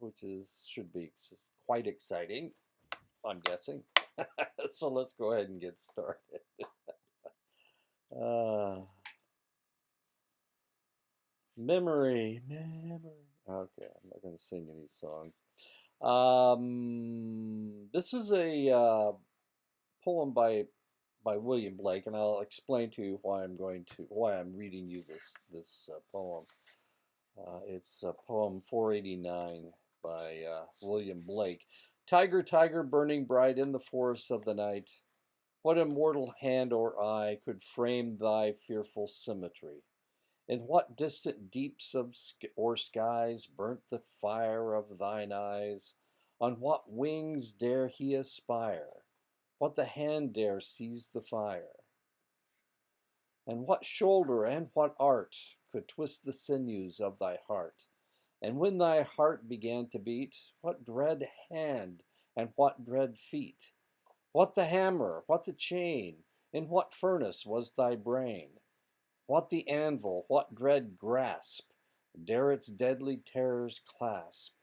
which should be quite exciting, I'm guessing. So let's go ahead and get started. Uh, memory. Okay, I'm not going to sing any songs. This is a poem by William Blake, and I'll explain to you why I'm reading you this poem. It's poem 489 by William Blake. Tiger, tiger, burning bright in the forests of the night, what immortal hand or eye could frame thy fearful symmetry? In what distant deeps or skies burnt the fire of thine eyes? On what wings dare he aspire? What the hand dare seize the fire? And what shoulder and what art could twist the sinews of thy heart? And when thy heart began to beat, what dread hand and what dread feet? What the hammer, what the chain, in what furnace was thy brain? What the anvil, what dread grasp dare its deadly terrors clasp?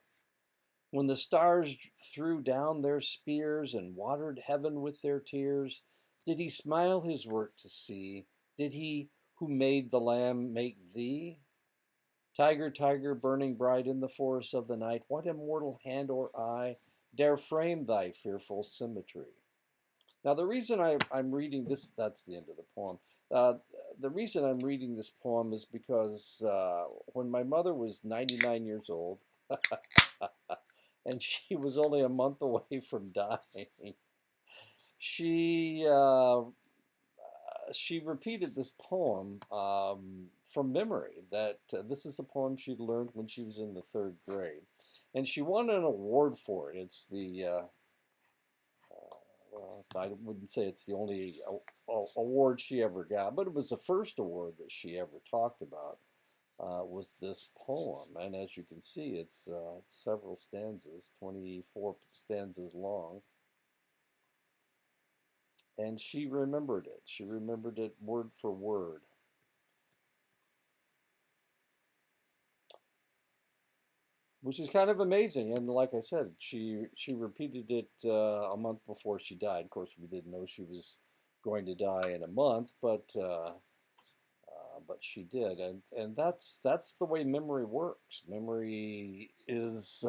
When the stars threw down their spears and watered heaven with their tears, did he smile his work to see? Did he who made the lamb make thee? Tiger, tiger, burning bright in the forests of the night, what immortal hand or eye dare frame thy fearful symmetry? Now, the reason I'm reading this, that's the end of the poem. Uh, the reason I'm reading this poem is because when my mother was 99 years old, and she was only a month away from dying, she she repeated this poem from memory. That this is a poem she'd learned when she was in the third grade, and she won an award for it. It's the well, I wouldn't say it's the only award she ever got, but it was the first award that she ever talked about. Was this poem, and as you can see, it's several stanzas, 24 stanzas long, and she remembered it. She remembered it word for word. Which is kind of amazing. And like I said, she repeated it a month before she died. Of course, we didn't know she was going to die in a month, but she did, and that's the way memory works. Memory is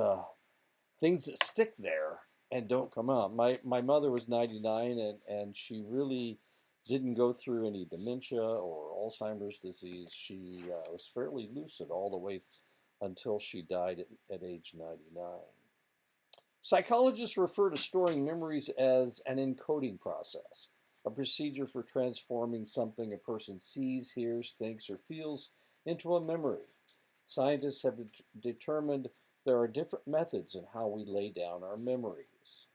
things that stick there and don't come out. My mother was 99, and she really didn't go through any dementia or Alzheimer's disease. She was fairly lucid all the way until she died at age 99. Psychologists refer to storing memories as an encoding process, a procedure for transforming something a person sees, hears, thinks, or feels into a memory. Scientists have determined there are different methods in how we lay down our memories.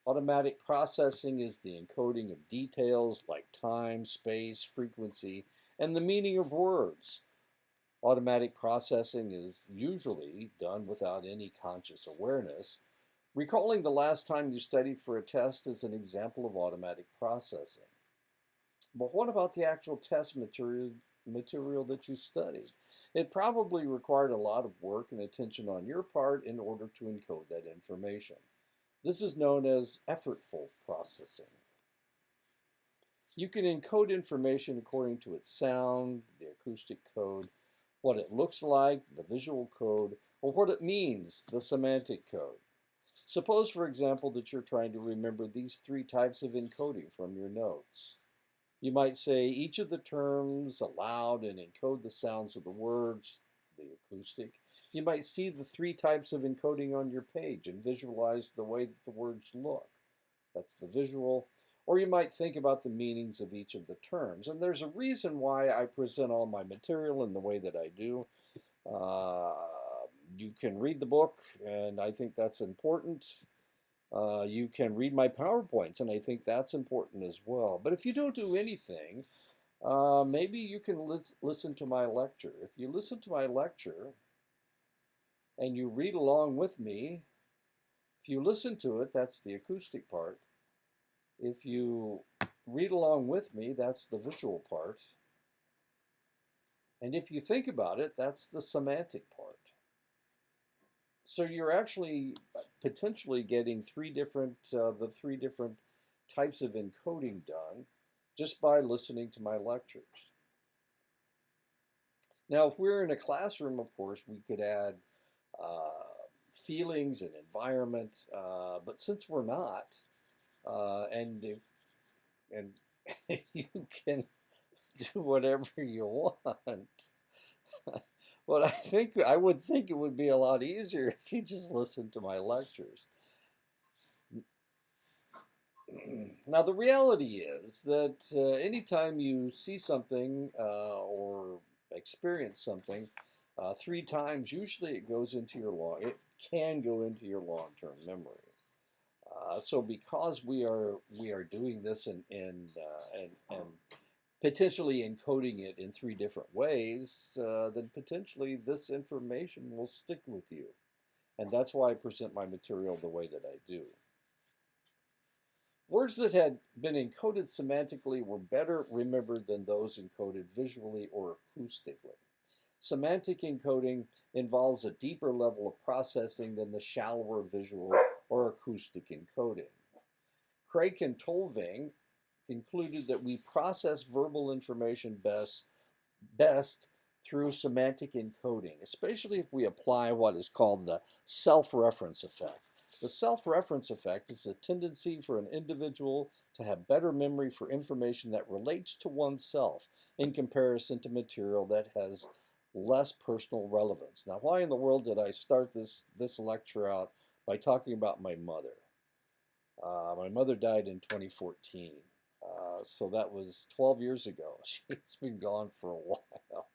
Automatic processing is the encoding of details like time, space, frequency, and the meaning of words. Automatic processing is usually done without any conscious awareness. Recalling the last time you studied for a test is an example of automatic processing. But what about the actual test material that you studied? It probably required a lot of work and attention on your part in order to encode that information. This is known as effortful processing. You can encode information according to its sound, the acoustic code, what it looks like, the visual code, or what it means, the semantic code. Suppose, for example, that you're trying to remember these three types of encoding from your notes. You might say each of the terms aloud and encode the sounds of the words, the acoustic. You might see the three types of encoding on your page and visualize the way that the words look. That's the visual. Or you might think about the meanings of each of the terms. And there's a reason why I present all my material in the way that I do. Uh, you can read the book, and I think that's important. You can read my PowerPoints, and I think that's important as well. But if you don't do anything, maybe you can listen to my lecture. If you listen to my lecture and you read along with me, if you listen to it, that's the acoustic part. If you read along with me, that's the visual part. And if you think about it, that's the semantic part. So you're actually potentially getting the three different types of encoding done just by listening to my lectures. Now, if we're in a classroom, of course, we could add uh, feelings and environment, but since we're not, and you can do whatever you want. Well, I would think it would be a lot easier if you just listened to my lectures. Now, the reality is that anytime you see something or experience something three times, usually it goes into your it can go into your long-term memory. So because we are doing this and potentially encoding it in three different ways, then potentially this information will stick with you. And that's why I present my material the way that I do. Words that had been encoded semantically were better remembered than those encoded visually or acoustically. Semantic encoding involves a deeper level of processing than the shallower visual or acoustic encoding. Craik and Tolving concluded that we process verbal information best through semantic encoding, especially if we apply what is called the self-reference effect. The self-reference effect is a tendency for an individual to have better memory for information that relates to oneself in comparison to material that has less personal relevance. Now, why in the world did I start this lecture out by talking about my mother? My mother died in 2014, so that was 12 years ago. She's been gone for a while.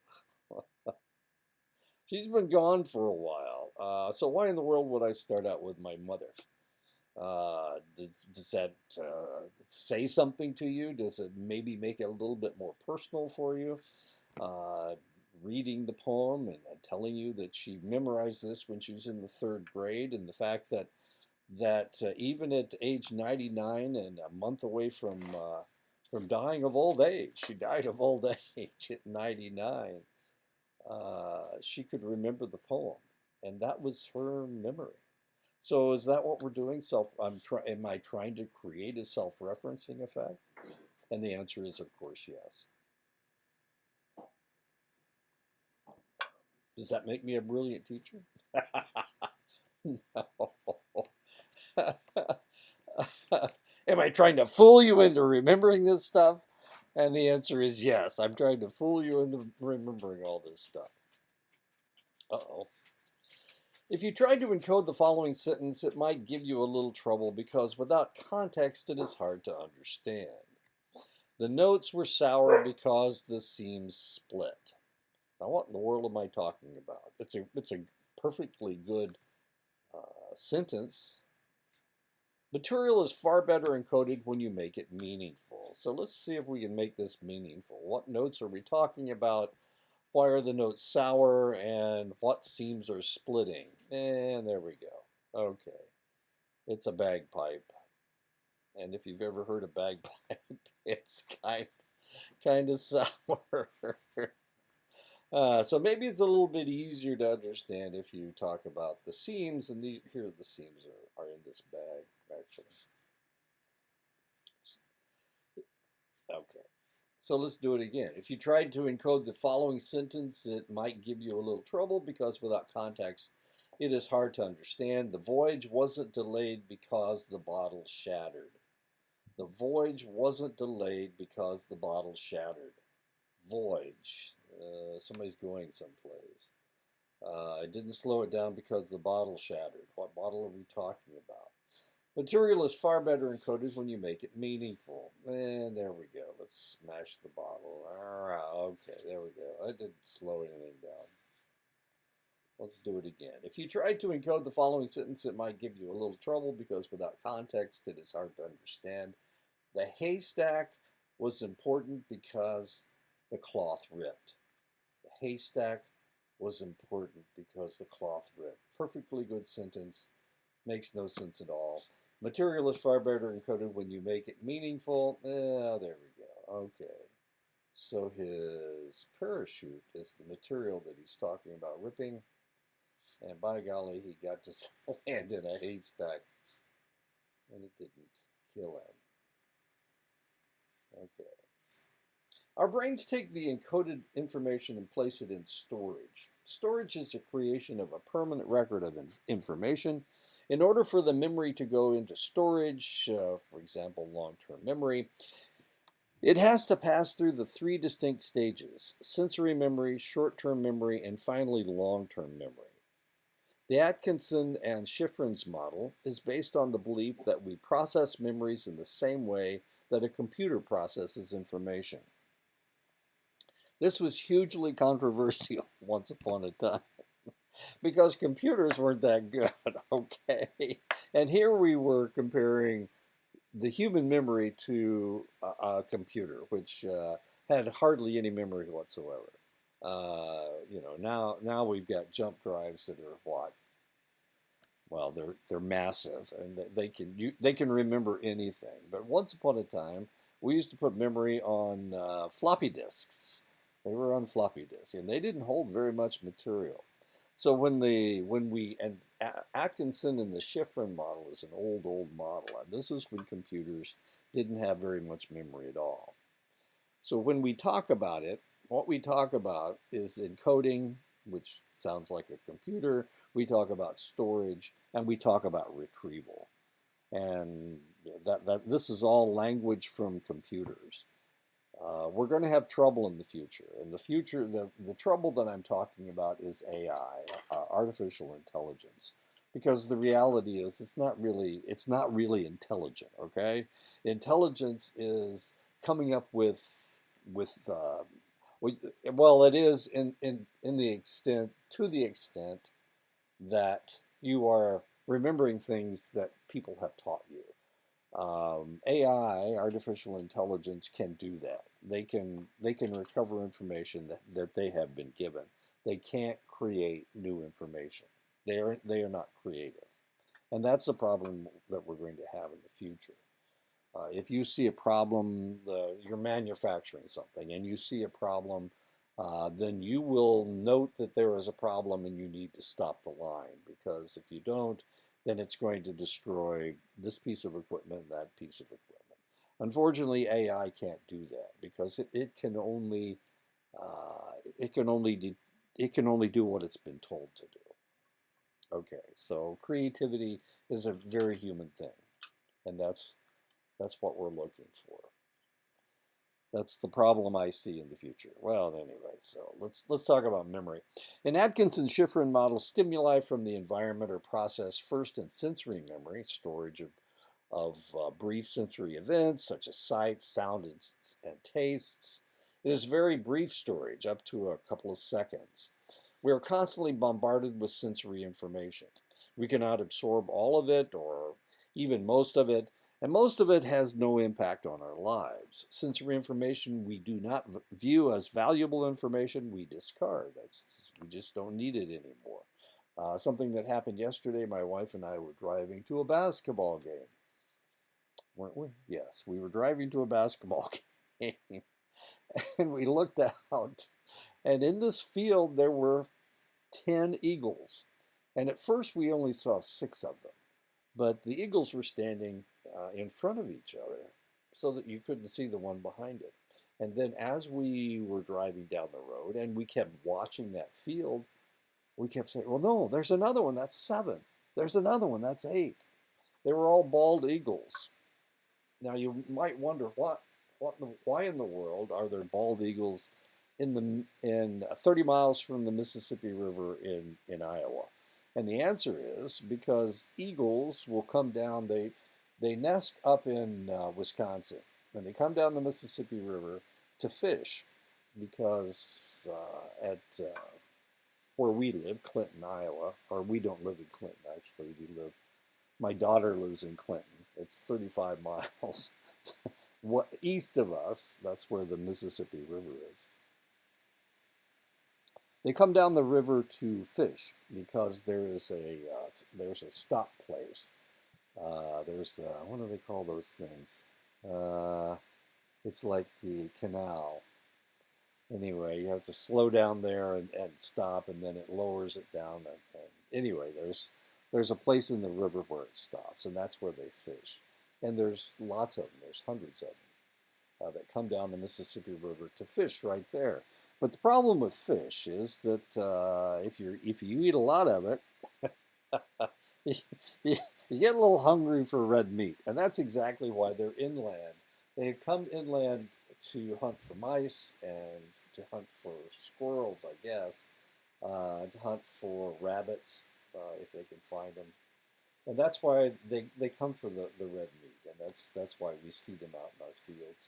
She's been gone for a while. So why in the world would I start out with my mother? Does that say something to you? Does it maybe make it a little bit more personal for you? Reading the poem and telling you that she memorized this when she was in the third grade, and the fact that even at age 99 and a month away from dying of old age, she died of old age at 99. She could remember the poem, and that was her memory. So is that what we're doing? Am I trying to create a self-referencing effect? And the answer is, of course, yes. Does that make me a brilliant teacher? No. Am I trying to fool you into remembering this stuff? And the answer is yes. I'm trying to fool you into remembering all this stuff. Uh-oh. If you tried to encode the following sentence, it might give you a little trouble because without context, it is hard to understand. The notes were sour because the seams split. Now, what in the world am I talking about? It's a perfectly good sentence. Material is far better encoded when you make it meaningful. So let's see if we can make this meaningful. What notes are we talking about? Why are the notes sour? And what seams are splitting? And there we go. Okay. It's a bagpipe. And if you've ever heard a bagpipe, it's kind of sour. So maybe it's a little bit easier to understand if you talk about the seams, and here the seams are in this bag, actually. Okay, so let's do it again. If you tried to encode the following sentence, it might give you a little trouble because without context, it is hard to understand. The voyage wasn't delayed because the bottle shattered. The voyage wasn't delayed because the bottle shattered. Voyage. Somebody's going someplace. I didn't slow it down because the bottle shattered. What bottle are we talking about? Material is far better encoded when you make it meaningful. And there we go. Let's smash the bottle. All right, okay, there we go. I didn't slow anything down. Let's do it again. If you tried to encode the following sentence, it might give you a little trouble because without context, it is hard to understand. The haystack was important because the cloth ripped. The haystack was important because the cloth ripped. Perfectly good sentence. Makes no sense at all. Material is far better encoded when you make it meaningful. There we go. Okay. So his parachute is the material that he's talking about ripping. And by golly, he got to land in a haystack, and it didn't kill him. Okay. Our brains take the encoded information and place it in storage. Storage is the creation of a permanent record of information. In order for the memory to go into storage, for example, long-term memory, it has to pass through the three distinct stages: sensory memory, short-term memory, and finally long-term memory. The Atkinson and Shiffrin's model is based on the belief that we process memories in the same way that a computer processes information. This was hugely controversial once upon a time because computers weren't that good, okay? And here we were comparing the human memory to a computer, which had hardly any memory whatsoever. Now we've got jump drives that are what? Well, they're massive, and they can remember anything. But once upon a time, we used to put memory on floppy disks. They were on floppy disks, and they didn't hold very much material. So Atkinson and the Shiffrin model is an old model, and this is when computers didn't have very much memory at all. So when we talk about it, what we talk about is encoding, which sounds like a computer. We talk about storage, and we talk about retrieval. And that this is all language from computers. We're going to have trouble in the future. In the future, the trouble that I'm talking about is AI, artificial intelligence, because the reality is it's not really intelligent. Okay, intelligence is coming up with well, it is in the extent to the extent that you are remembering things that people have taught you. AI, artificial intelligence, can do that. They can recover information that they have been given. They can't create new information. They are not creative, and that's the problem that we're going to have in the future. If you see a problem, you're manufacturing something, and you see a problem, then you will note that there is a problem and you need to stop the line, because if you don't, then it's going to destroy this piece of equipment, that piece of equipment. Unfortunately, AI can't do that because it can only it can only do what it's been told to do. Okay, so creativity is a very human thing, and that's what we're looking for. That's the problem I see in the future. Well, anyway, so let's talk about memory. In Atkinson's Shiffrin model, stimuli from the environment are processed first in sensory memory, storage of brief sensory events such as sights, sounds, and tastes. It is very brief storage, up to a couple of seconds. We are constantly bombarded with sensory information. We cannot absorb all of it or even most of it, and most of it has no impact on our lives. Sensory information we do not view as valuable information, we discard. We just don't need it anymore. Something that happened yesterday, my wife and I were driving to a basketball game. Weren't we? Yes, we were driving to a basketball game. And we looked out, and in this field there were 10 eagles. And at first we only saw 6 of them. But the eagles were standing in front of each other so that you couldn't see the one behind it. And then as we were driving down the road and we kept watching that field, we kept saying, well, no, there's another one, that's 7. There's another one, that's 8. They were all bald eagles. Now you might wonder why in the world are there bald eagles in 30 miles from the Mississippi River in Iowa? And the answer is because eagles will come down. They nest up in Wisconsin, and they come down the Mississippi River to fish, because at where we live, Clinton, Iowa, or we don't live in Clinton actually. My daughter lives in Clinton. It's 35 miles east of us. That's where the Mississippi River is. They come down the river to fish because there's a stop place. What do they call those things? It's like the canal. Anyway, you have to slow down there and stop, and then it lowers it down, and anyway, there's a place in the river where it stops, and that's where they fish. And there's lots of them. There's hundreds of them that come down the Mississippi River to fish right there. But the problem with fish is that if you eat a lot of it, you, you get a little hungry for red meat, and that's exactly why they're inland. They've come inland to hunt for mice and to hunt for squirrels, I guess, to hunt for rabbits if they can find them. And that's why they come for the red meat, and that's why we see them out in our fields.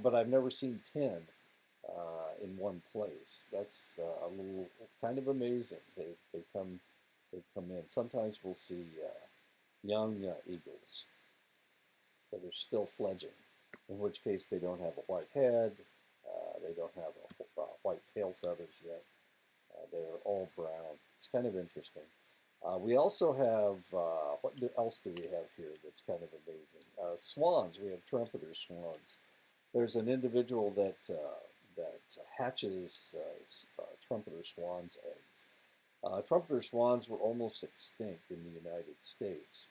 But I've never seen 10 in one place. That's a little kind of amazing. They've come in. Sometimes we'll see young eagles that are still fledging, in which case they don't have a white head, they don't have white tail feathers yet. They're all brown. It's kind of interesting. We also have, what else do we have here that's kind of amazing? Swans. We have trumpeter swans. There's an individual that hatches trumpeter swans' eggs. Trumpeter swans were almost extinct in the United States,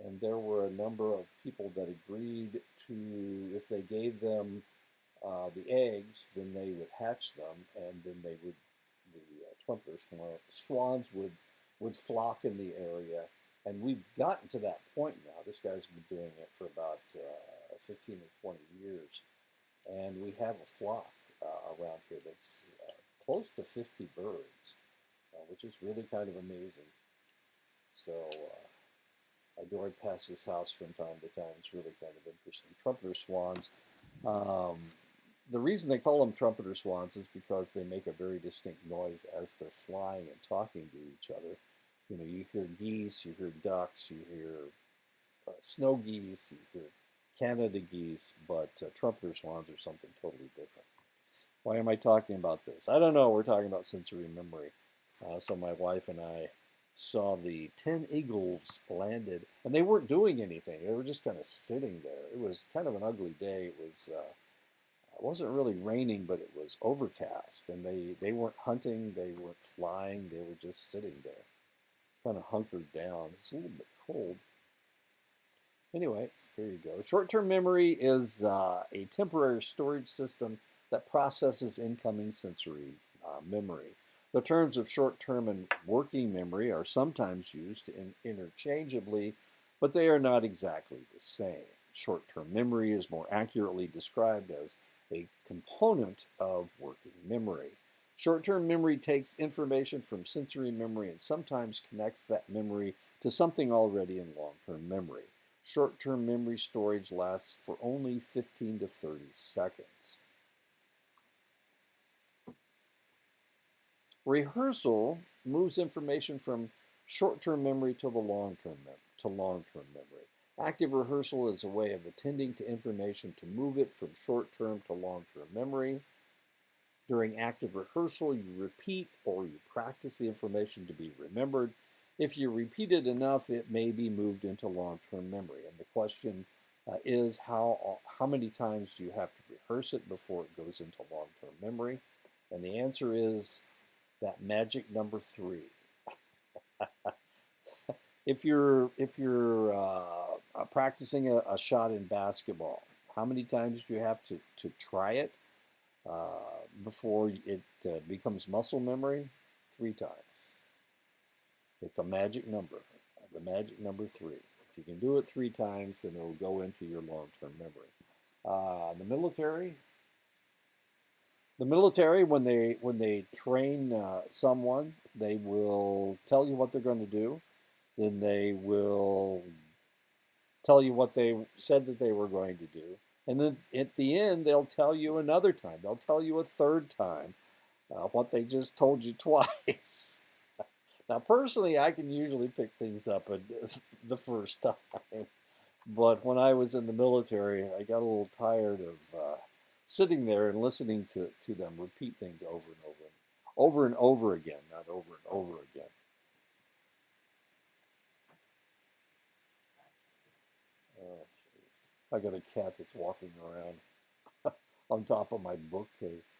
and there were a number of people that agreed to, if they gave them the eggs, then they would hatch them, and then the trumpeter swans would flock in the area. And we've gotten to that point now. This guy's been doing it for about 15 or 20 years. And we have a flock around here that's close to 50 birds, which is really kind of amazing. So I do ride past this house from time to time. It's really kind of interesting. Trumpeter swans. Um, the reason they call them trumpeter swans is because they make a very distinct noise as they're flying and talking to each other. You know, you hear geese, you hear ducks, you hear snow geese, you hear Canada geese, but trumpeter swans are something totally different. Why am I talking about this? I don't know. We're talking about sensory memory. So my wife and I saw the 10 eagles landed, and they weren't doing anything. They were just kind of sitting there. It was kind of an ugly day. It wasn't really raining, but it was overcast, and they weren't hunting. They weren't flying. They were just sitting there, kind of hunkered down. It's a little bit cold. Anyway, here you go. Short-term memory is a temporary storage system that processes incoming sensory memory. The terms of short-term and working memory are sometimes used interchangeably, but they are not exactly the same. Short-term memory is more accurately described as a component of working memory. Short-term memory takes information from sensory memory and sometimes connects that memory to something already in long-term memory. Short-term memory storage lasts for only 15 to 30 seconds. Rehearsal moves information from short-term memory to long-term memory. Active rehearsal is a way of attending to information to move it from short-term to long-term memory. During active rehearsal, you repeat or you practice the information to be remembered. If you repeat it enough, it may be moved into long-term memory. And the question is how many times do you have to rehearse it before it goes into long-term memory? And the answer is that magic number 3. If you're practicing a shot in basketball, how many times do you have to try it before it becomes muscle memory? 3 times. It's a magic number, the magic number 3. If you can do it 3 times, then it will go into your long-term memory. The military, when they train someone, they will tell you what they're going to do. Then they will tell you what they said that they were going to do. And then at the end, they'll tell you another time. They'll tell you a third time what they just told you twice. Now, personally, I can usually pick things up the first time. But when I was in the military, I got a little tired of sitting there and listening to them repeat things over and over again, not over and over again. Oh, I got a cat that's walking around on top of my bookcase.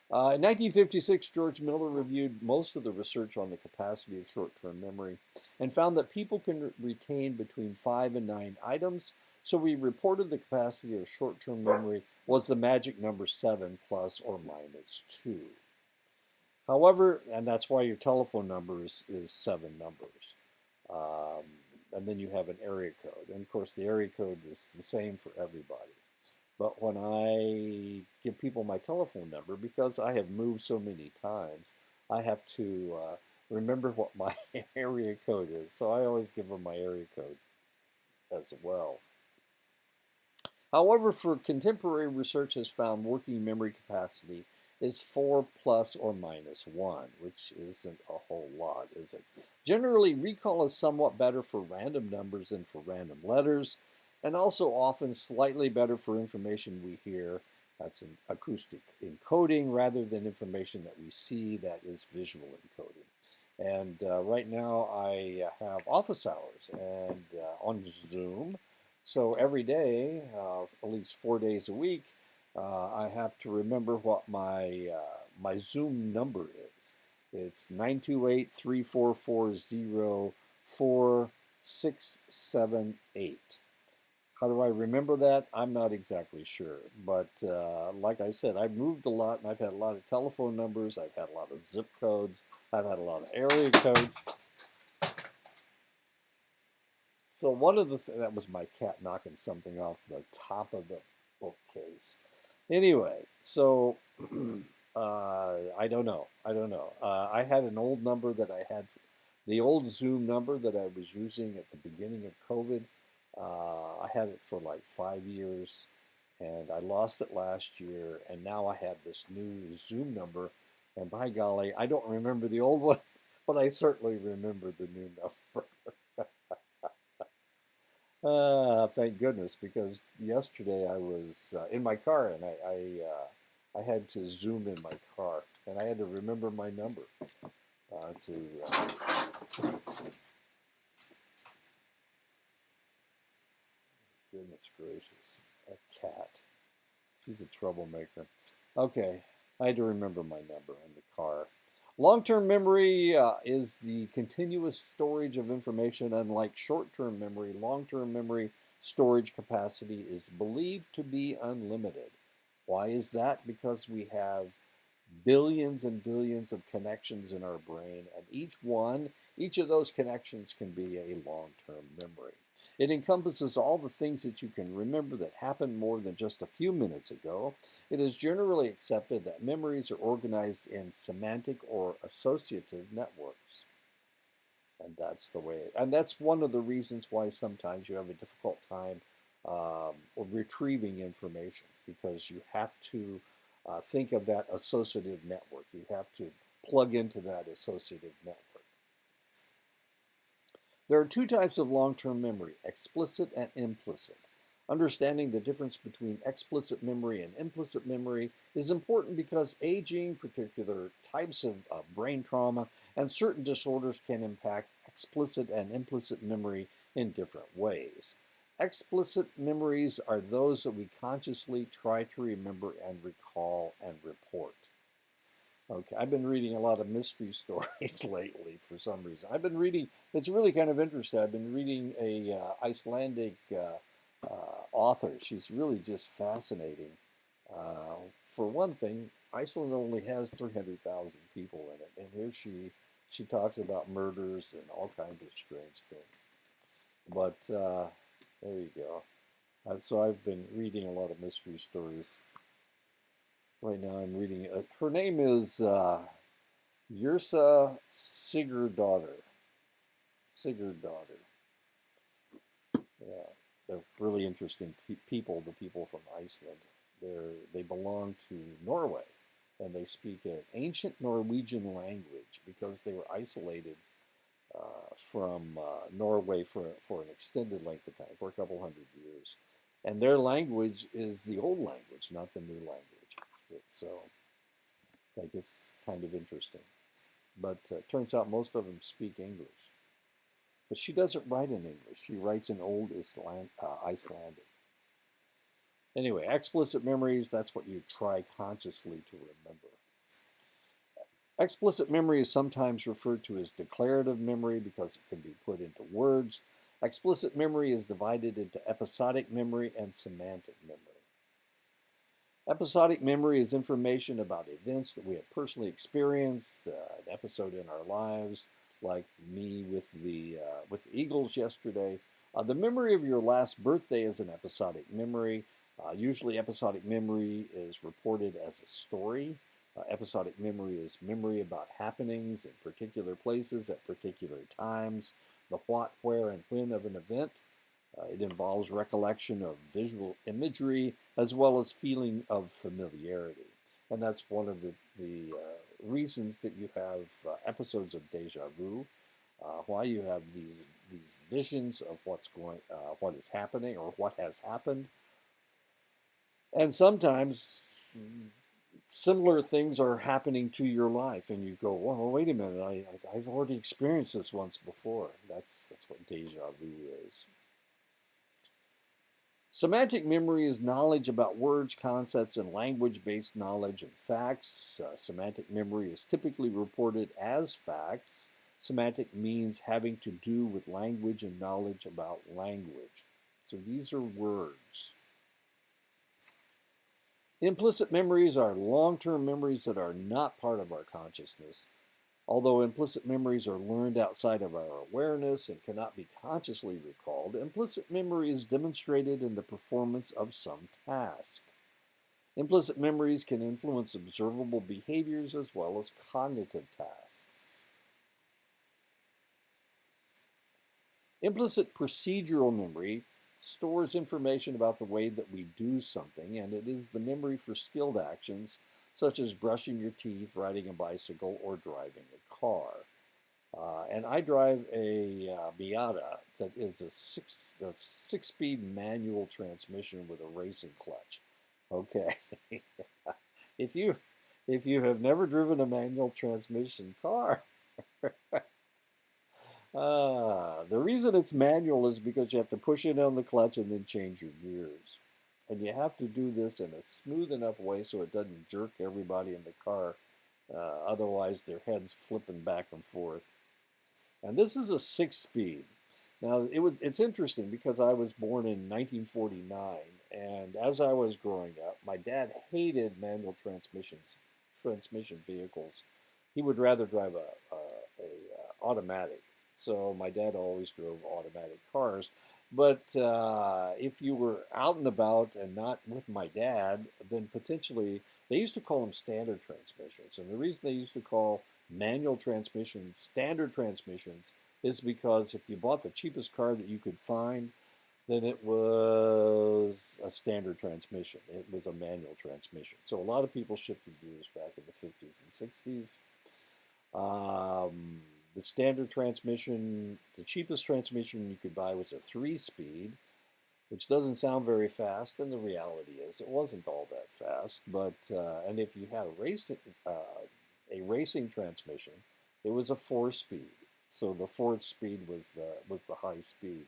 In 1956, George Miller reviewed most of the research on the capacity of short-term memory and found that people can retain between 5 and 9 items. So we reported the capacity of short-term memory was the magic number 7 plus or minus 2. However, and that's why your telephone number is 7 numbers. Um, and then you have an area code. And of course, the area code is the same for everybody. But when I give people my telephone number, because I have moved so many times, I have to remember what my area code is. So I always give them my area code as well. However, for contemporary research has found working memory capacity is 4 plus or minus 1, which isn't a whole lot, is it? Generally, recall is somewhat better for random numbers than for random letters, and also often slightly better for information we hear, that's an acoustic encoding, rather than information that we see, that is visual encoding. And right now I have office hours and on Zoom. So every day, at least 4 days a week, I have to remember what my Zoom number is. It's 928-344-04-678. How do I remember that? I'm not exactly sure. But like I said, I've moved a lot and I've had a lot of telephone numbers. I've had a lot of zip codes. I've had a lot of area codes. So one of that was my cat knocking something off the top of the bookcase. Anyway, so I don't know. I don't know. I had an old number that I had, the old Zoom number that I was using at the beginning of COVID. I had it for like 5 years, and I lost it last year, and now I have this new Zoom number, and by golly, I don't remember the old one, but I certainly remember the new number. Thank goodness, because yesterday I was in my car and I had to Zoom in my car and I had to remember my number to. Goodness gracious, a cat. She's a troublemaker. Okay, I had to remember my number in the car. Long-term memory is the continuous storage of information. Unlike short-term memory, long-term memory storage capacity is believed to be unlimited. Why is that? Because we have billions and billions of connections in our brain, and each of those connections can be a long-term memory. It encompasses all the things that you can remember that happened more than just a few minutes ago. It is generally accepted that memories are organized in semantic or associative networks. And that's the way, and that's one of the reasons why sometimes you have a difficult time retrieving information, because you have to think of that associative network. You have to plug into that associative network. There are two types of long-term memory, explicit and implicit. Understanding the difference between explicit memory and implicit memory is important because aging, particular types of brain trauma, and certain disorders can impact explicit and implicit memory in different ways. Explicit memories are those that we consciously try to remember and recall and report. Okay, I've been reading a lot of mystery stories lately for some reason. I've been reading, it's really kind of interesting. I've been reading a Icelandic author. She's really just fascinating. For one thing, Iceland only has 300,000 people in it, and here she talks about murders and all kinds of strange things. But there you go. So I've been reading a lot of mystery stories. Right now I'm reading, her name is Yrsa Sigurdardóttir. Sigurdardóttir. Yeah, they're really interesting people, the people from Iceland. They belong to Norway, and they speak an ancient Norwegian language because they were isolated from Norway for an extended length of time, for a couple hundred years. And their language is the old language, not the new language. So I think it's kind of interesting. But turns out most of them speak English. But she doesn't write in English. She writes in Old Icelandic. Anyway, explicit memories, that's what you try consciously to remember. Explicit memory is sometimes referred to as declarative memory because it can be put into words. Explicit memory is divided into episodic memory and semantic memory. Episodic memory is information about events that we have personally experienced, an episode in our lives, like me with the Eagles yesterday. The memory of your last birthday is an episodic memory. Usually, episodic memory is reported as a story. Episodic memory is memory about happenings in particular places at particular times, the what, where, and when of an event. It involves recollection of visual imagery as well as feeling of familiarity. And that's one of the reasons that you have episodes of deja vu, why you have these visions of what is happening or what has happened. And sometimes similar things are happening to your life, and you go, "Well, wait a minute! I've already experienced this once before." That's what deja vu is. Semantic memory is knowledge about words, concepts, and language-based knowledge and facts. Semantic memory is typically reported as facts. Semantic means having to do with language and knowledge about language. So these are words. Implicit memories are long-term memories that are not part of our consciousness. Although implicit memories are learned outside of our awareness and cannot be consciously recalled, implicit memory is demonstrated in the performance of some task. Implicit memories can influence observable behaviors as well as cognitive tasks. Implicit procedural memory stores information about the way that we do something, and it is the memory for skilled actions such as brushing your teeth, riding a bicycle, or driving a car. And I drive a Miata that is a six-speed manual transmission with a racing clutch. Okay, if you if you have never driven a manual transmission car, the reason it's manual is because you have to push in on the clutch and then change your gears. And you have to do this in a smooth enough way so it doesn't jerk everybody in the car. Otherwise, their heads flipping back and forth. And this is a six-speed. Now, it's interesting because I was born in 1949, and as I was growing up, my dad hated manual transmission vehicles. He would rather drive a automatic. So my dad always drove automatic cars. But if you were out and about and not with my dad, then potentially they used to call them standard transmissions. And the reason they used to call manual transmissions standard transmissions is because if you bought the cheapest car that you could find, then it was a standard transmission. It was a manual transmission. So a lot of people shifted gears back in the 50s and 60s. The standard transmission, the cheapest transmission you could buy was a three-speed, which doesn't sound very fast, and the reality is it wasn't all that fast. But and if you had a racing transmission, it was a four-speed. So the fourth speed was the high speed.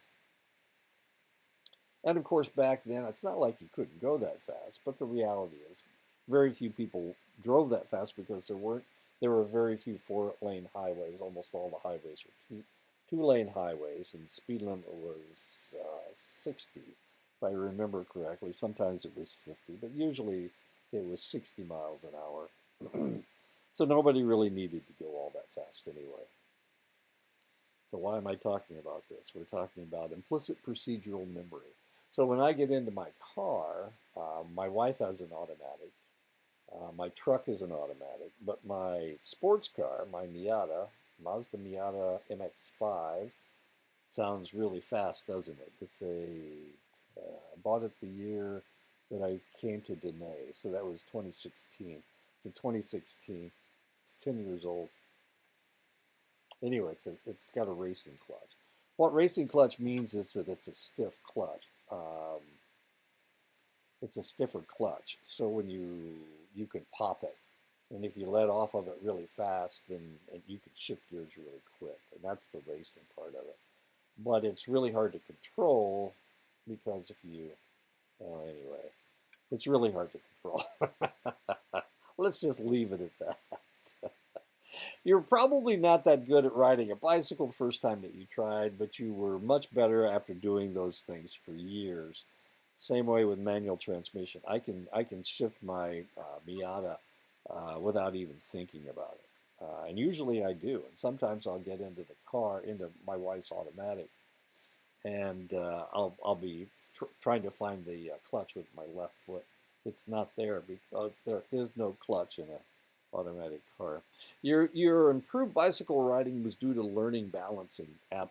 And of course, back then, it's not like you couldn't go that fast, but the reality is very few people drove that fast because there were very few four-lane highways. Almost all the highways were two-lane highways, and the speed limit was 60, if I remember correctly. Sometimes it was 50, but usually it was 60 miles an hour. So nobody really needed to go all that fast anyway. So why am I talking about this? We're talking about implicit procedural memory. So when I get into my car, my wife has an automatic. My truck is an automatic, but my sports car, my Mazda Miata MX-5, sounds really fast, doesn't it? I bought it the year that I came to Dene, so that was 2016. It's a 2016. It's 10 years old. Anyway, it's got a racing clutch. What racing clutch means is that it's a stiff clutch. It's a stiffer clutch, so when you can pop it, and if you let off of it really fast, then you can shift gears really quick, and that's the racing part of it. But it's really hard to control because well, anyway, it's really hard to control. Let's just leave it at that. You're probably not that good at riding a bicycle the first time that you tried, but you were much better after doing those things for years. Same way with manual transmission. I can shift my Miata without even thinking about it, and usually I do. And sometimes I'll get into the car, into my wife's automatic, and I'll be trying to find the clutch with my left foot. It's not there because there is no clutch in a automatic car. Your improved bicycle riding was due to learning balancing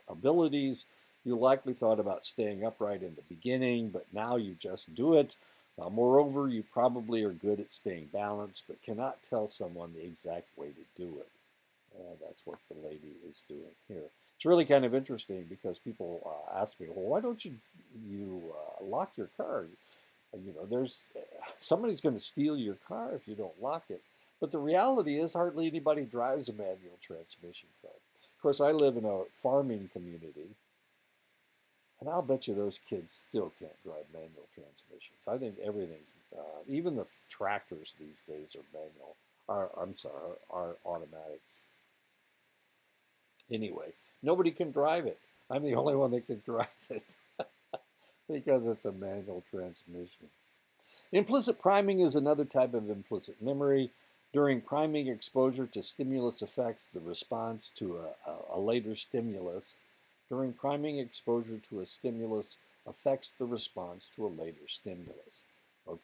abilities. You likely thought about staying upright in the beginning, but now you just do it. Moreover, you probably are good at staying balanced, but cannot tell someone the exact way to do it. That's what the lady is doing here. It's really kind of interesting because people ask me, well, why don't you lock your car? There's somebody's going to steal your car if you don't lock it. But the reality is, hardly anybody drives a manual transmission car. Of course, I live in a farming community, and I'll bet you those kids still can't drive manual transmissions. I think everything's, even the tractors these days are manual. I'm sorry, are automatics. Anyway, nobody can drive it. I'm the only one that can drive it because it's a manual transmission. Implicit priming is another type of implicit memory. During priming, exposure to stimulus affects the response to a later stimulus. During priming, exposure to a stimulus affects the response to a later stimulus. Okay.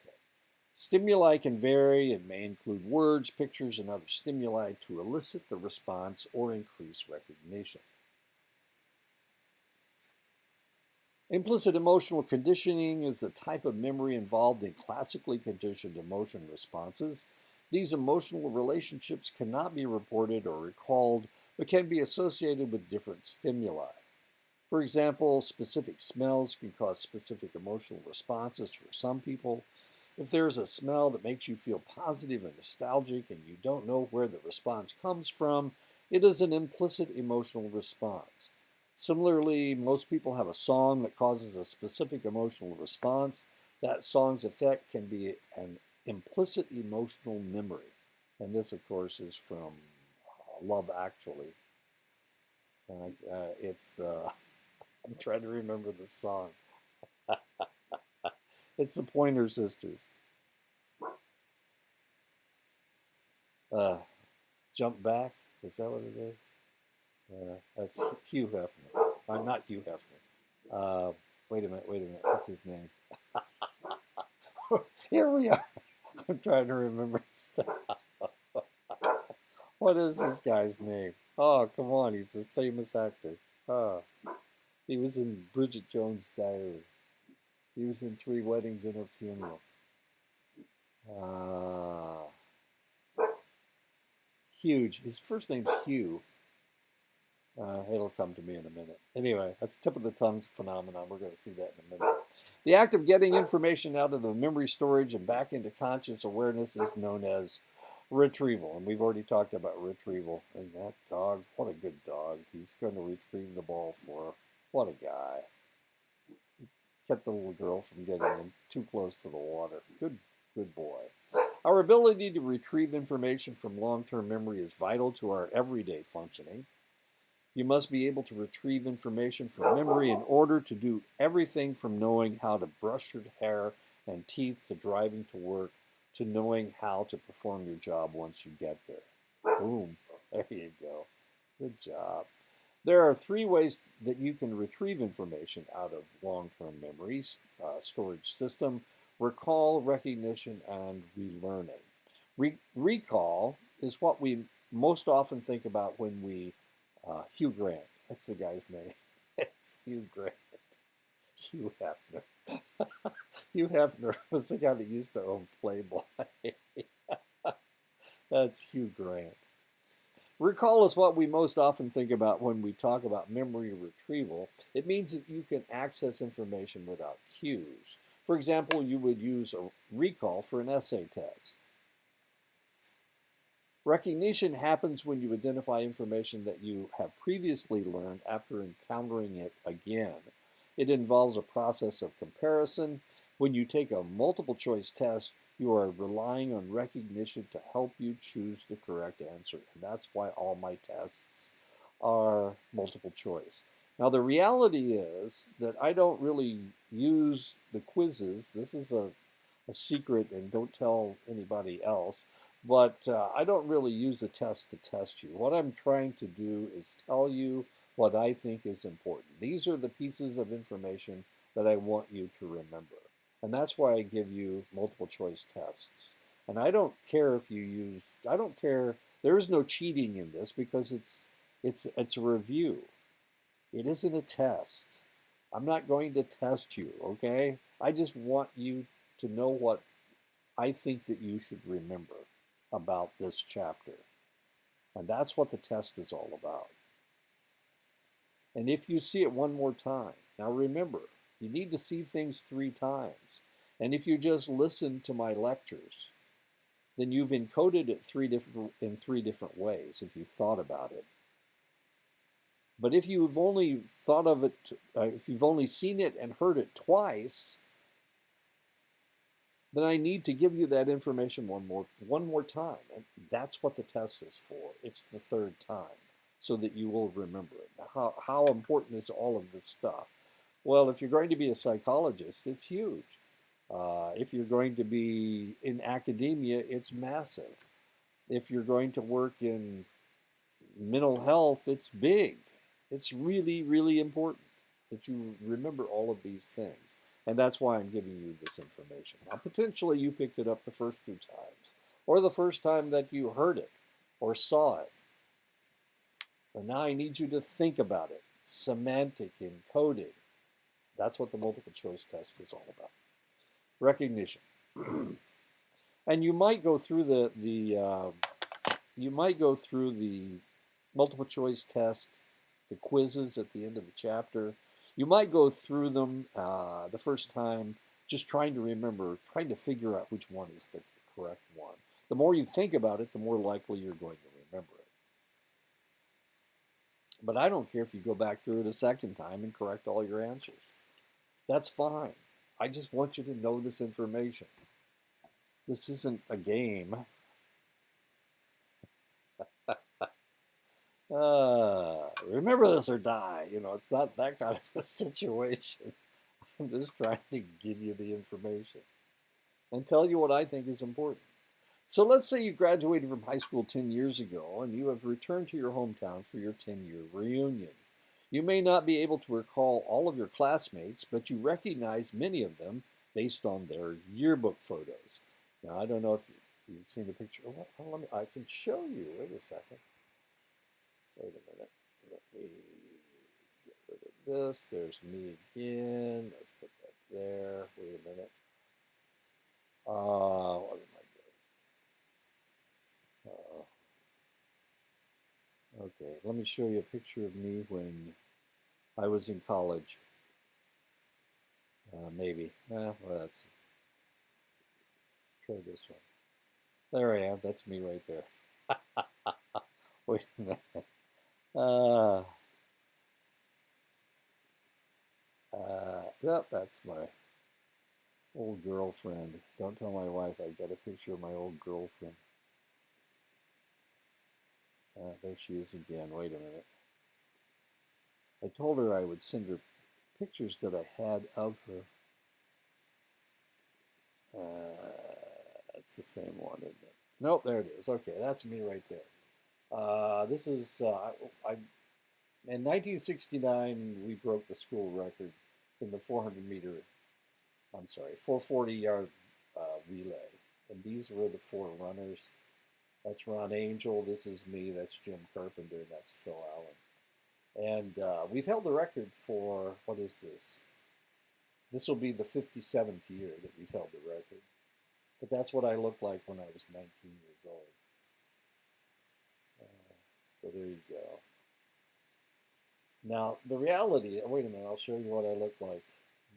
Stimuli can vary and may include words, pictures, and other stimuli to elicit the response or increase recognition. Implicit emotional conditioning is the type of memory involved in classically conditioned emotion responses. These emotional relationships cannot be reported or recalled, but can be associated with different stimuli. For example, specific smells can cause specific emotional responses for some people. If there's a smell that makes you feel positive and nostalgic and you don't know where the response comes from, it is an implicit emotional response. Similarly, most people have a song that causes a specific emotional response. That song's effect can be an implicit emotional memory. And this, of course, is from Love Actually. It's, I'm trying to remember the song. It's the Pointer Sisters. Uh, Jump Back, is that what it is? That's Hugh Hefner. I'm not Hugh Hefner. Wait a minute. What's his name? Here we are. I'm trying to remember stuff. What is this guy's name? Oh, come on. He's a famous actor. Oh, he was in Bridget Jones' Diary. He was in Three Weddings and a Funeral. Uh, Huge. His first name's Hugh. It'll come to me in a minute. Anyway, that's tip of the tongue phenomenon. We're going to see that in a minute. The act of getting information out of the memory storage and back into conscious awareness is known as retrieval. And we've already talked about retrieval. And that dog, what a good dog. He's going to retrieve the ball for her. What a guy. Kept the little girl from getting too close to the water. Good boy. Our ability to retrieve information from long-term memory is vital to our everyday functioning. You must be able to retrieve information from memory in order to do everything from knowing how to brush your hair and teeth to driving to work to knowing how to perform your job once you get there. Boom. There you go. Good job. There are three ways that you can retrieve information out of long-term memories storage system: recall, recognition, and relearning. Recall is what we most often think about when we Hugh Grant. That's the guy's name. It's Hugh Grant. Hugh Hefner. Hugh Hefner was the guy that used to own Playboy. That's Hugh Grant. Recall is what we most often think about when we talk about memory retrieval. It means that you can access information without cues. For example, you would use a recall for an essay test. Recognition happens when you identify information that you have previously learned after encountering it again. It involves a process of comparison. When you take a multiple choice test, You are relying on recognition to help you choose the correct answer. And that's why all my tests are multiple choice. Now, the reality is that I don't really use the quizzes. This is a secret, and don't tell anybody else. But I don't really use a test to test you. What I'm trying to do is tell you what I think is important. These are the pieces of information that I want you to remember. And that's why I give you multiple choice tests. And I don't care if you use, I don't care, there is no cheating in this because it's a review. It isn't a test. I'm not going to test you, okay? I just want you to know what I think that you should remember about this chapter. And that's what the test is all about. And if you see it one more time, now remember, you need to see things 3 times. And if you just listen to my lectures, then you've encoded it in three different ways if you thought about it. But if you've only thought of it, if you've only seen it and heard it twice, then I need to give you that information one more time. And that's what the test is for. It's the 3rd time so that you will remember it. Now, how important is all of this stuff? Well, if you're going to be a psychologist, it's huge. If you're going to be in academia, it's massive. If you're going to work in mental health, it's big. It's really, really important that you remember all of these things. And that's why I'm giving you this information. Now, potentially you picked it up the first 2 times, or the first time that you heard it or saw it. But now I need you to think about it. Semantic encoding. That's what the multiple choice test is all about. Recognition. And you might go through the multiple choice test, the quizzes at the end of the chapter. You might go through them the first time just trying to remember, trying to figure out which one is the correct one. The more you think about it, the more likely you're going to remember it. But I don't care if you go back through it a second time and correct all your answers. That's fine. I just want you to know this information. This isn't a game. Remember this or die. It's not that kind of a situation. I'm just trying to give you the information and tell you what I think is important. So let's say you graduated from high school 10 years ago and you have returned to your hometown for your 10-year reunion. You may not be able to recall all of your classmates, but you recognize many of them based on their yearbook photos. Now, I don't know if you've seen the picture. I can show you. Wait a second. Wait a minute. Let me get rid of this. There's me again. Let's put that there. Wait a minute. What am I doing? Okay, let me show you a picture of me when I was in college. Maybe. Well, that's. Try this one. There I am. That's me right there. Wait a minute. Yep, that's my old girlfriend. Don't tell my wife I've got a picture of my old girlfriend. There she is again. Wait a minute. I told her I would send her pictures that I had of her. That's the same one, isn't it? Nope, there it is. Okay, that's me right there. This is, in 1969, we broke the school record in the 440-yard relay. And these were the 4 runners. That's Ron Angel, this is me, that's Jim Carpenter, that's Phil Allen. And we've held the record for, what is this? This will be the 57th year that we've held the record. But that's what I looked like when I was 19 years old. So there you go. Now, the reality, wait a minute, I'll show you what I look like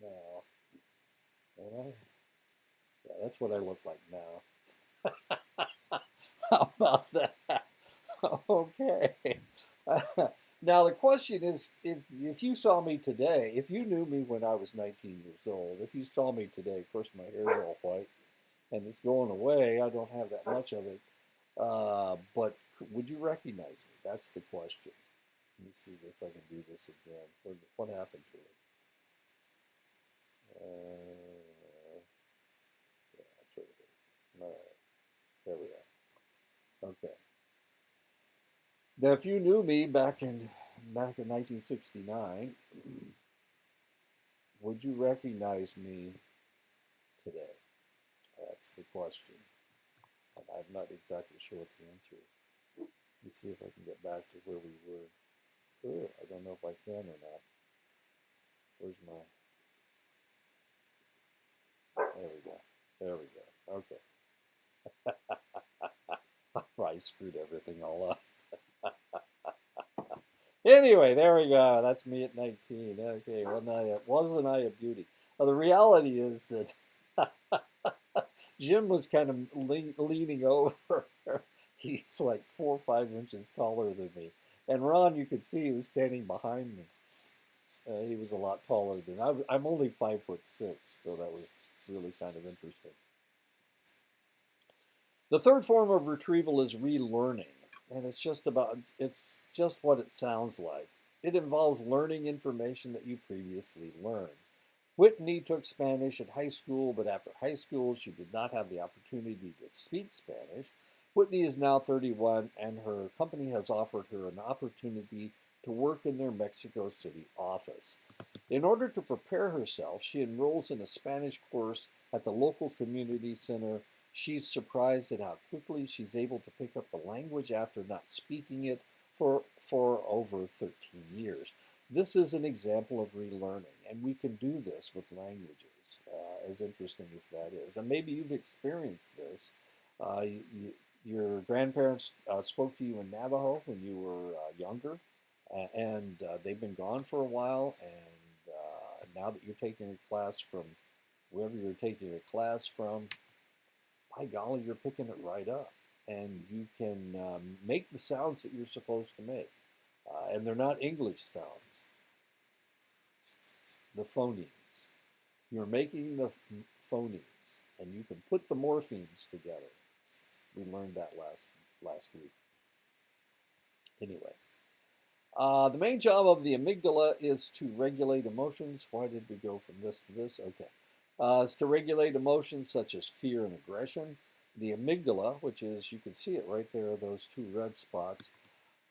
now. Don't I? Yeah, that's what I look like now. How about that? Okay. Now, the question is, if you saw me today, if you knew me when I was 19 years old, if you saw me today, of course, my hair's all white. and it's going away. I don't have that much of it. But would you recognize me? That's the question. Let me see if I can do this again. What happened to it? Yeah, that's right. All right, there we are. Okay. Now, if you knew me back in 1969, would you recognize me today? That's the question. And I'm not exactly sure what the answer is. Let me see if I can get back to where we were. Ugh, I don't know if I can or not. Where's my? There we go. There we go. Okay. I probably screwed everything all up. Anyway, there we go. That's me at 19. Okay, wasn't I a beauty? Well, the reality is that Jim was kind of leaning over. He's like 4 or 5 inches taller than me. And Ron, you could see he was standing behind me. He was a lot taller than I'm only 5'6", so that was really kind of interesting. The third form of retrieval is relearning, and it's just what it sounds like. It involves learning information that you previously learned. Whitney took Spanish at high school, but after high school, she did not have the opportunity to speak Spanish. Whitney is now 31, and her company has offered her an opportunity to work in their Mexico City office. In order to prepare herself, she enrolls in a Spanish course at the local community center. She's surprised at how quickly she's able to pick up the language after not speaking it for over 13 years. This is an example of relearning, and we can do this with languages, as interesting as that is. And maybe you've experienced this. Your grandparents spoke to you in Navajo when you were younger, and they've been gone for a while, and now that you're taking a class from wherever you're taking a class from, by golly, you're picking it right up. And you can make the sounds that you're supposed to make. And they're not English sounds, the phonemes. You're making the phonemes, and you can put the morphemes together. We learned that last week. Anyway, the main job of the amygdala is to regulate emotions. Why did we go from this to this? Okay. Is to regulate emotions such as fear and aggression. The amygdala, which is, you can see it right there, those two red spots,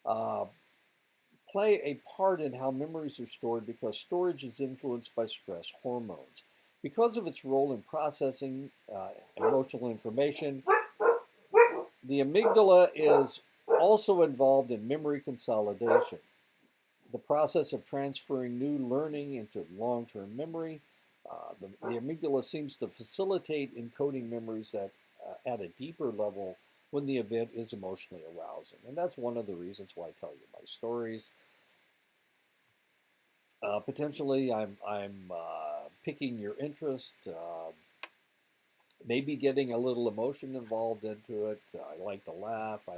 play a part in how memories are stored because storage is influenced by stress hormones. Because of its role in processing emotional information, the amygdala is also involved in memory consolidation, the process of transferring new learning into long-term memory. The amygdala seems to facilitate encoding memories at a deeper level when the event is emotionally arousing. And that's one of the reasons why I tell you my stories. Potentially, I'm picking your interest, maybe getting a little emotion involved into it. I like to laugh.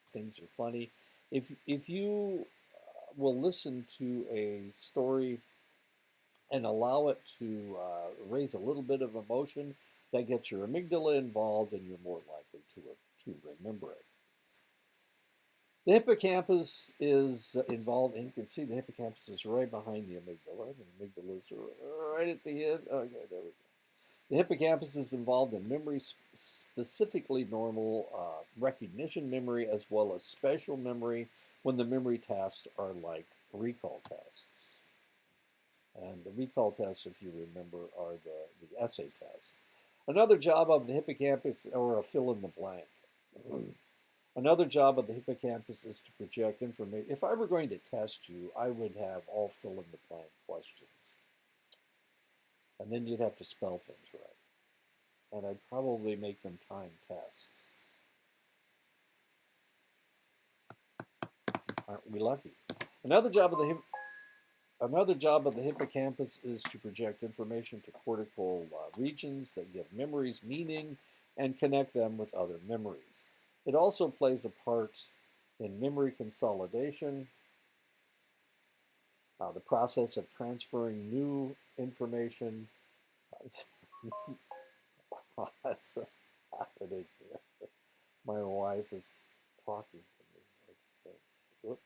Things are funny. If you will listen to a story and allow it to raise a little bit of emotion, that gets your amygdala involved, and you're more likely to remember it. The hippocampus is involved, and you can see the hippocampus is right behind the amygdala. The amygdala is right at the end. Okay, there we go. The hippocampus is involved in memory, specifically normal recognition memory, as well as special memory when the memory tasks are like recall tests. And the recall tests, if you remember, are the essay tests. Another job of the hippocampus, or a fill in the blank. Another job of the hippocampus is to project information. If I were going to test you, I would have all fill in the blank questions. And then you'd have to spell things right. And I'd probably make them time tests. Aren't we lucky? Another job of the hippocampus is to project information to cortical regions that give memories meaning and connect them with other memories. It also plays a part in memory consolidation, the process of transferring new information. What's happening here? My wife is talking to me. Let's see. Whoops.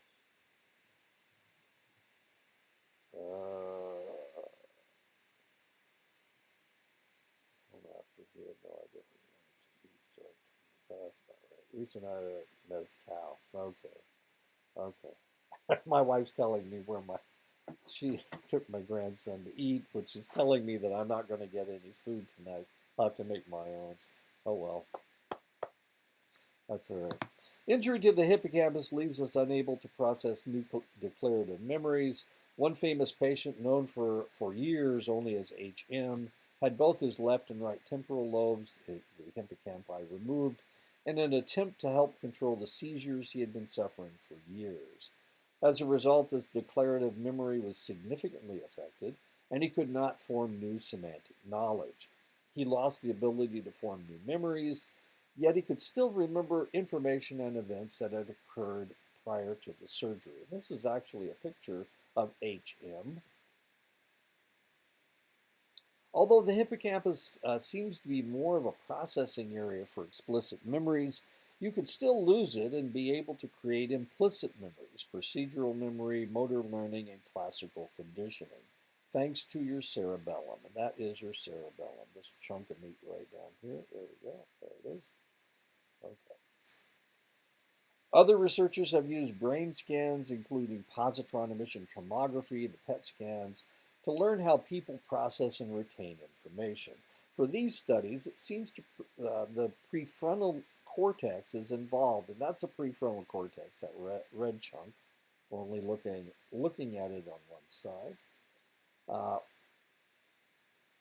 Come after here. No, I didn't want it to be short. That's not right. Recent order mezcal. Okay. Okay. My wife's telling me where my she took my grandson to eat, which is telling me that I'm not going to get any food tonight. I'll have to make my own. Oh well, that's all right. Injury to the hippocampus leaves us unable to process new declarative memories. One famous patient, known for years only as HM, had both his left and right temporal lobes, the hippocampi, removed in an attempt to help control the seizures he had been suffering for years. As a result, his declarative memory was significantly affected, and he could not form new semantic knowledge. He lost the ability to form new memories, yet he could still remember information and events that had occurred prior to the surgery. This is actually a picture of HM. Although the hippocampus seems to be more of a processing area for explicit memories, you could still lose it and be able to create implicit memories, procedural memory, motor learning, and classical conditioning, thanks to your cerebellum. And that is your cerebellum, this chunk of meat right down here. There we go. There it is. Okay. Other researchers have used brain scans, including positron emission tomography, the PET scans, to learn how people process and retain information. For these studies, it seems the prefrontal cortex is involved, and that's a prefrontal cortex, that red chunk. We're only looking at it on one side.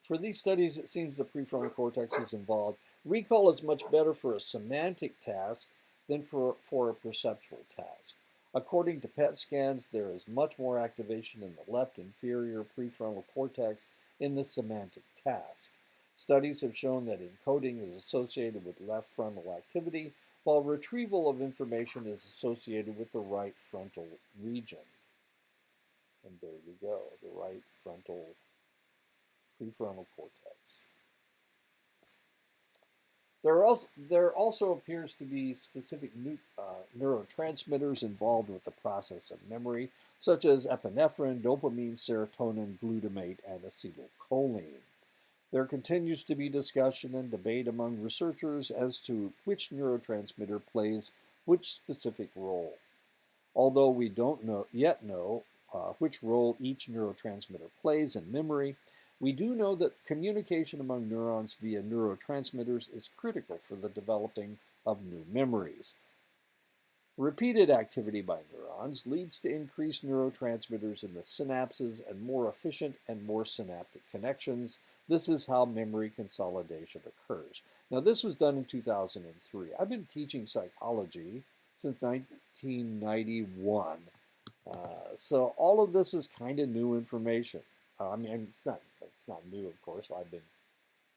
For these studies, it seems the prefrontal cortex is involved. Recall is much better for a semantic task than for a perceptual task. According to PET scans, there is much more activation in the left inferior prefrontal cortex in the semantic task. Studies have shown that encoding is associated with left frontal activity, while retrieval of information is associated with the right frontal region. And there you go, the right frontal prefrontal cortex. There also appears to be specific neurotransmitters involved with the process of memory, such as epinephrine, dopamine, serotonin, glutamate, and acetylcholine. There continues to be discussion and debate among researchers as to which neurotransmitter plays which specific role. Although we don't yet know which role each neurotransmitter plays in memory, we do know that communication among neurons via neurotransmitters is critical for the developing of new memories. Repeated activity by neurons leads to increased neurotransmitters in the synapses and more efficient and more synaptic connections. This is how memory consolidation occurs. Now, this was done in 2003. I've been teaching psychology since 1991. So all of this is kind of new information. I mean, it's not new, of course. I've been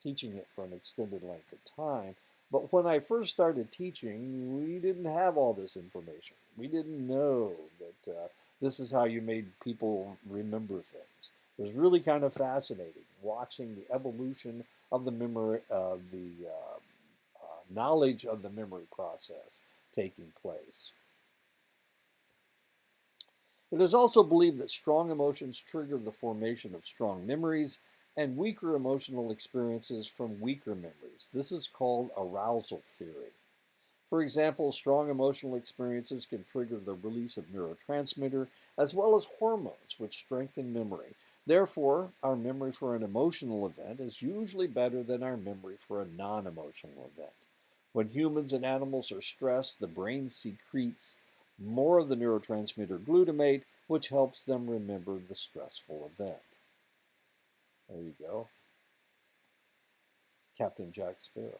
teaching it for an extended length of time. But when I first started teaching, we didn't have all this information. We didn't know that this is how you made people remember things. It was really kind of fascinating watching the evolution of the memory, of the knowledge of the memory process taking place. It is also believed that strong emotions trigger the formation of strong memories and weaker emotional experiences from weaker memories. This is called arousal theory. For example, strong emotional experiences can trigger the release of neurotransmitter as well as hormones which strengthen memory. Therefore, our memory for an emotional event is usually better than our memory for a non-emotional event. When humans and animals are stressed, the brain secretes more of the neurotransmitter glutamate, which helps them remember the stressful event. There you go. Captain Jack Sparrow.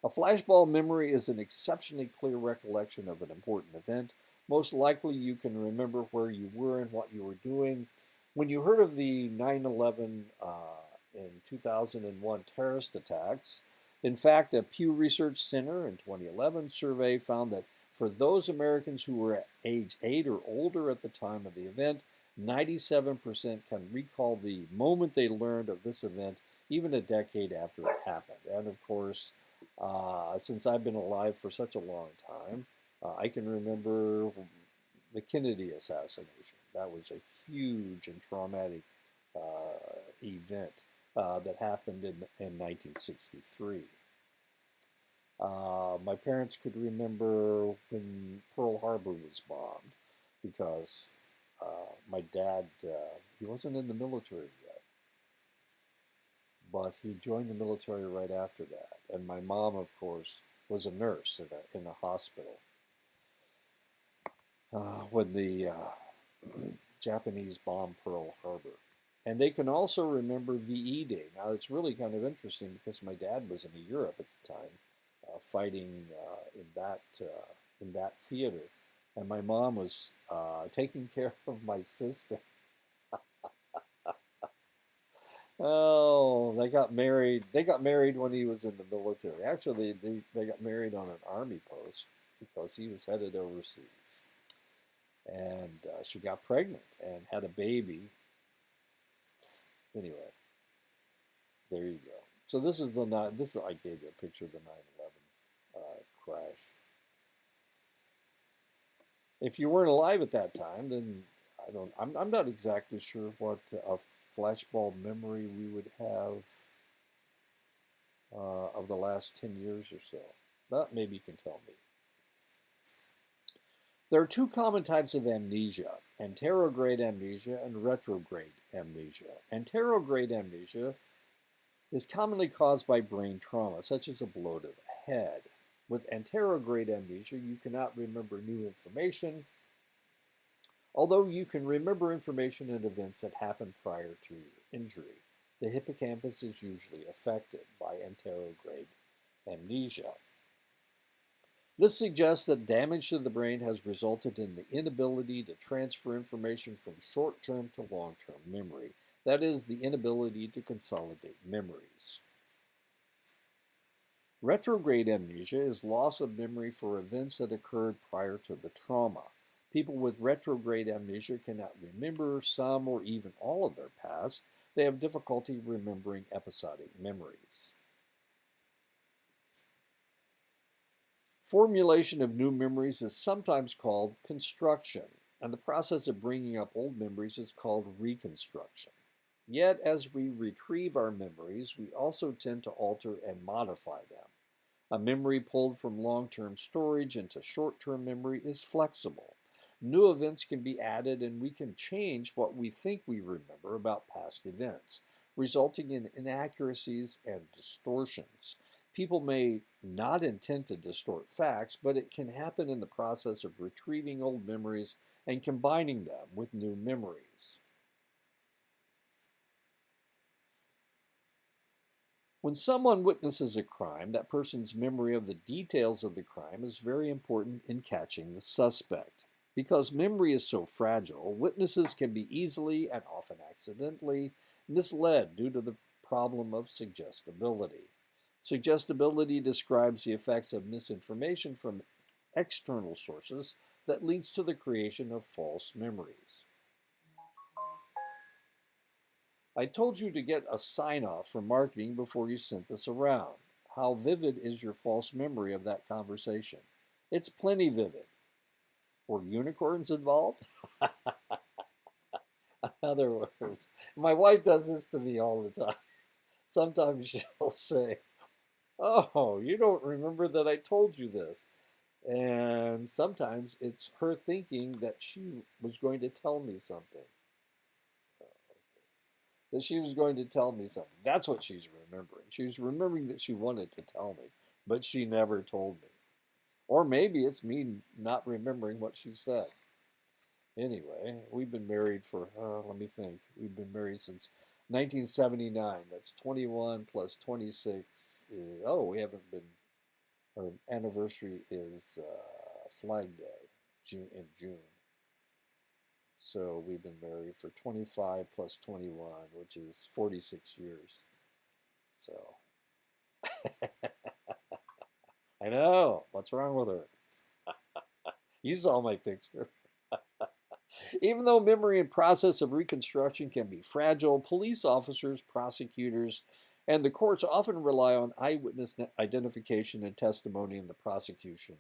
A flashbulb memory is an exceptionally clear recollection of an important event. Most likely you can remember where you were and what you were doing. When you heard of the 9/11 in 2001 terrorist attacks, in fact, a Pew Research Center in 2011 survey found that for those Americans who were age 8 or older at the time of the event, 97% can recall the moment they learned of this event even a decade after it happened. And of course, since I've been alive for such a long time, I can remember the Kennedy assassination. That was a huge and traumatic event that happened in 1963. My parents could remember when Pearl Harbor was bombed because my dad, he wasn't in the military yet, but he joined the military right after that. And my mom, of course, was a nurse in a hospital when the Japanese bombed Pearl Harbor. And they can also remember VE Day. Now, it's really kind of interesting because my dad was in Europe at the time, fighting in that theater, and my mom was taking care of my sister. Oh, they got married. They got married when he was in the military. Actually, they got married on an army post because he was headed overseas. And she got pregnant and had a baby. Anyway, there you go. So this is I gave you a picture of the 9/11 crash. If you weren't alive at that time, then I'm not exactly sure what a flashbulb memory we would have of the last 10 years or so. But maybe you can tell me. There are two common types of amnesia: anterograde amnesia and retrograde amnesia. Anterograde amnesia is commonly caused by brain trauma, such as a blow to the head. With anterograde amnesia, you cannot remember new information, although you can remember information and events that happened prior to your injury. The hippocampus is usually affected by anterograde amnesia. This suggests that damage to the brain has resulted in the inability to transfer information from short-term to long-term memory. That is, the inability to consolidate memories. Retrograde amnesia is loss of memory for events that occurred prior to the trauma. People with retrograde amnesia cannot remember some or even all of their past. They have difficulty remembering episodic memories. Formulation of new memories is sometimes called construction, and the process of bringing up old memories is called reconstruction. Yet, as we retrieve our memories, we also tend to alter and modify them. A memory pulled from long-term storage into short-term memory is flexible. New events can be added, and we can change what we think we remember about past events, resulting in inaccuracies and distortions. People may not intend to distort facts, but it can happen in the process of retrieving old memories and combining them with new memories. When someone witnesses a crime, that person's memory of the details of the crime is very important in catching the suspect. Because memory is so fragile, witnesses can be easily and often accidentally misled due to the problem of suggestibility. Suggestibility describes the effects of misinformation from external sources that leads to the creation of false memories. I told you to get a sign-off from marketing before you sent this around. How vivid is your false memory of that conversation? It's plenty vivid. Were unicorns involved? In other words, my wife does this to me all the time. Sometimes she'll say, "Oh, you don't remember that I told you this." And sometimes it's her thinking that she was going to tell me something. That she was going to tell me something. That's what she's remembering. She was remembering that she wanted to tell me, but she never told me. Or maybe it's me not remembering what she said. Anyway, we've been married for, let me think, we've been married since 1979. That's 21 plus 26. We haven't been, our anniversary is Flag Day in June. So we've been married for 25 plus 21, which is 46 years. So I know. What's wrong with her? You saw my picture. Even though memory and process of reconstruction can be fragile, police officers, prosecutors, And the courts often rely on eyewitness identification and testimony in the prosecution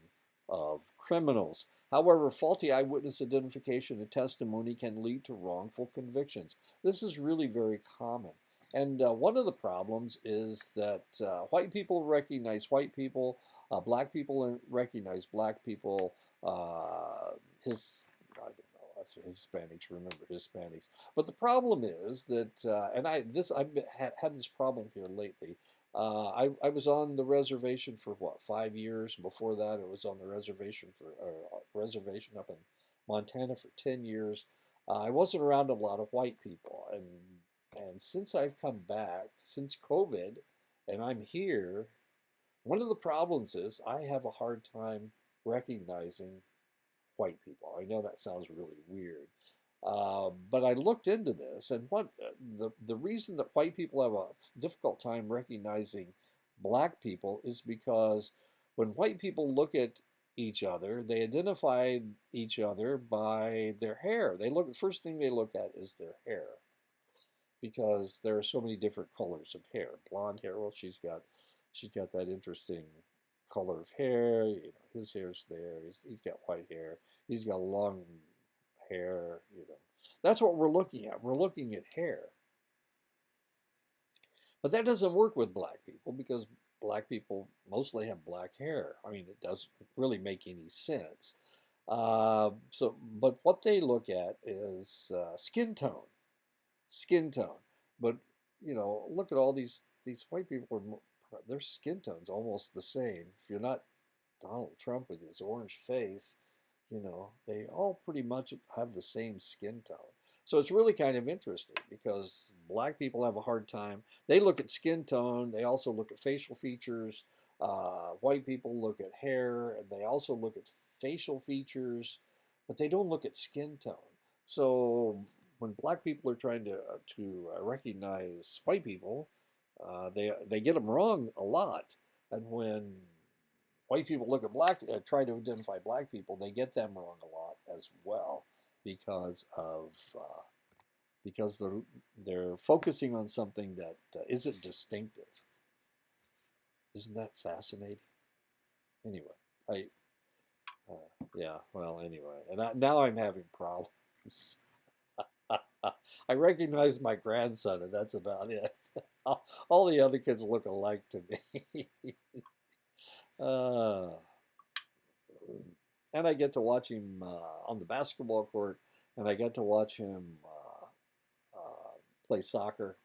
of criminals. However, faulty eyewitness identification and testimony can lead to wrongful convictions. This is really very common. And one of the problems is that white people recognize white people, black people recognize black people, I don't know, Hispanics remember Hispanics. But the problem is that, I've had this problem here lately. I was on the reservation for what, 5 years. Before that, I was on the reservation up in Montana for 10 years. I wasn't around a lot of white people, and since I've come back, since COVID, and I'm here, one of the problems is I have a hard time recognizing white people. I know that sounds really weird, but I looked into this, and what the reason that white people have a difficult time recognizing black people is because when white people look at each other, they identify each other by their hair. First thing they look at is their hair because there are so many different colors of hair. Blonde hair, well, she's got that interesting color of hair. His hair's there. He's got white hair. He's got long hair. That's what we're looking at. We're looking at hair. But that doesn't work with black people because black people mostly have black hair. I mean, it doesn't really make any sense. But what they look at is skin tone, skin tone. But look at all these white people their skin tone's almost the same. If you're not Donald Trump with his orange face, they all pretty much have the same skin tone. So it's really kind of interesting because black people have a hard time. They look at skin tone. They also look at facial features. White people look at hair, and they also look at facial features, but they don't look at skin tone. So when black people are trying to recognize white people, they get them wrong a lot. And when white people look at try to identify black people, they get them wrong a lot as well because they're focusing on something that isn't distinctive. Isn't that fascinating? Anyway, yeah. Well, anyway, and now I'm having problems. I recognize my grandson, and that's about it. All the other kids look alike to me. uh, and I get to watch him on the basketball court, and I get to watch him play soccer,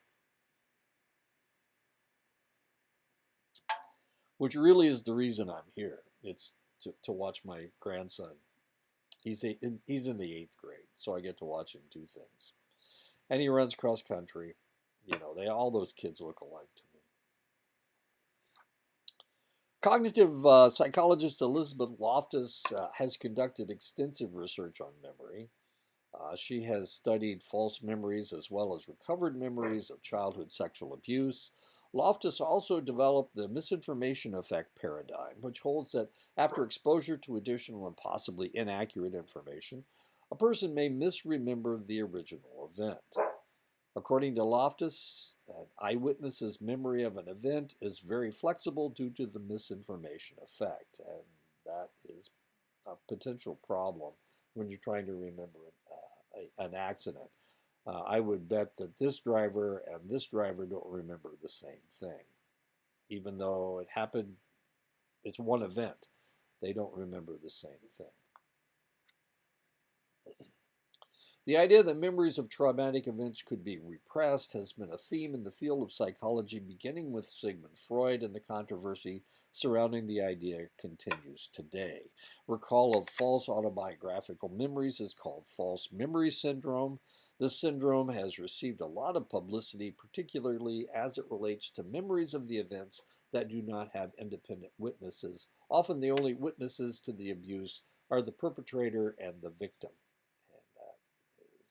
which really is the reason I'm here. It's to watch my grandson. He's in the 8th grade, so I get to watch him do things. And he runs cross country. All those kids look alike to me. Cognitive psychologist Elizabeth Loftus has conducted extensive research on memory. She has studied false memories as well as recovered memories of childhood sexual abuse. Loftus also developed the misinformation effect paradigm, which holds that after exposure to additional and possibly inaccurate information, a person may misremember the original event. According to Loftus, an eyewitness's memory of an event is very flexible due to the misinformation effect, and that is a potential problem when you're trying to remember an accident. I would bet that this driver and this driver don't remember the same thing. Even though it happened, it's one event. They don't remember the same thing. The idea that memories of traumatic events could be repressed has been a theme in the field of psychology, beginning with Sigmund Freud, and the controversy surrounding the idea continues today. Recall of false autobiographical memories is called false memory syndrome. This syndrome has received a lot of publicity, particularly as it relates to memories of the events that do not have independent witnesses. Often the only witnesses to the abuse are the perpetrator and the victim.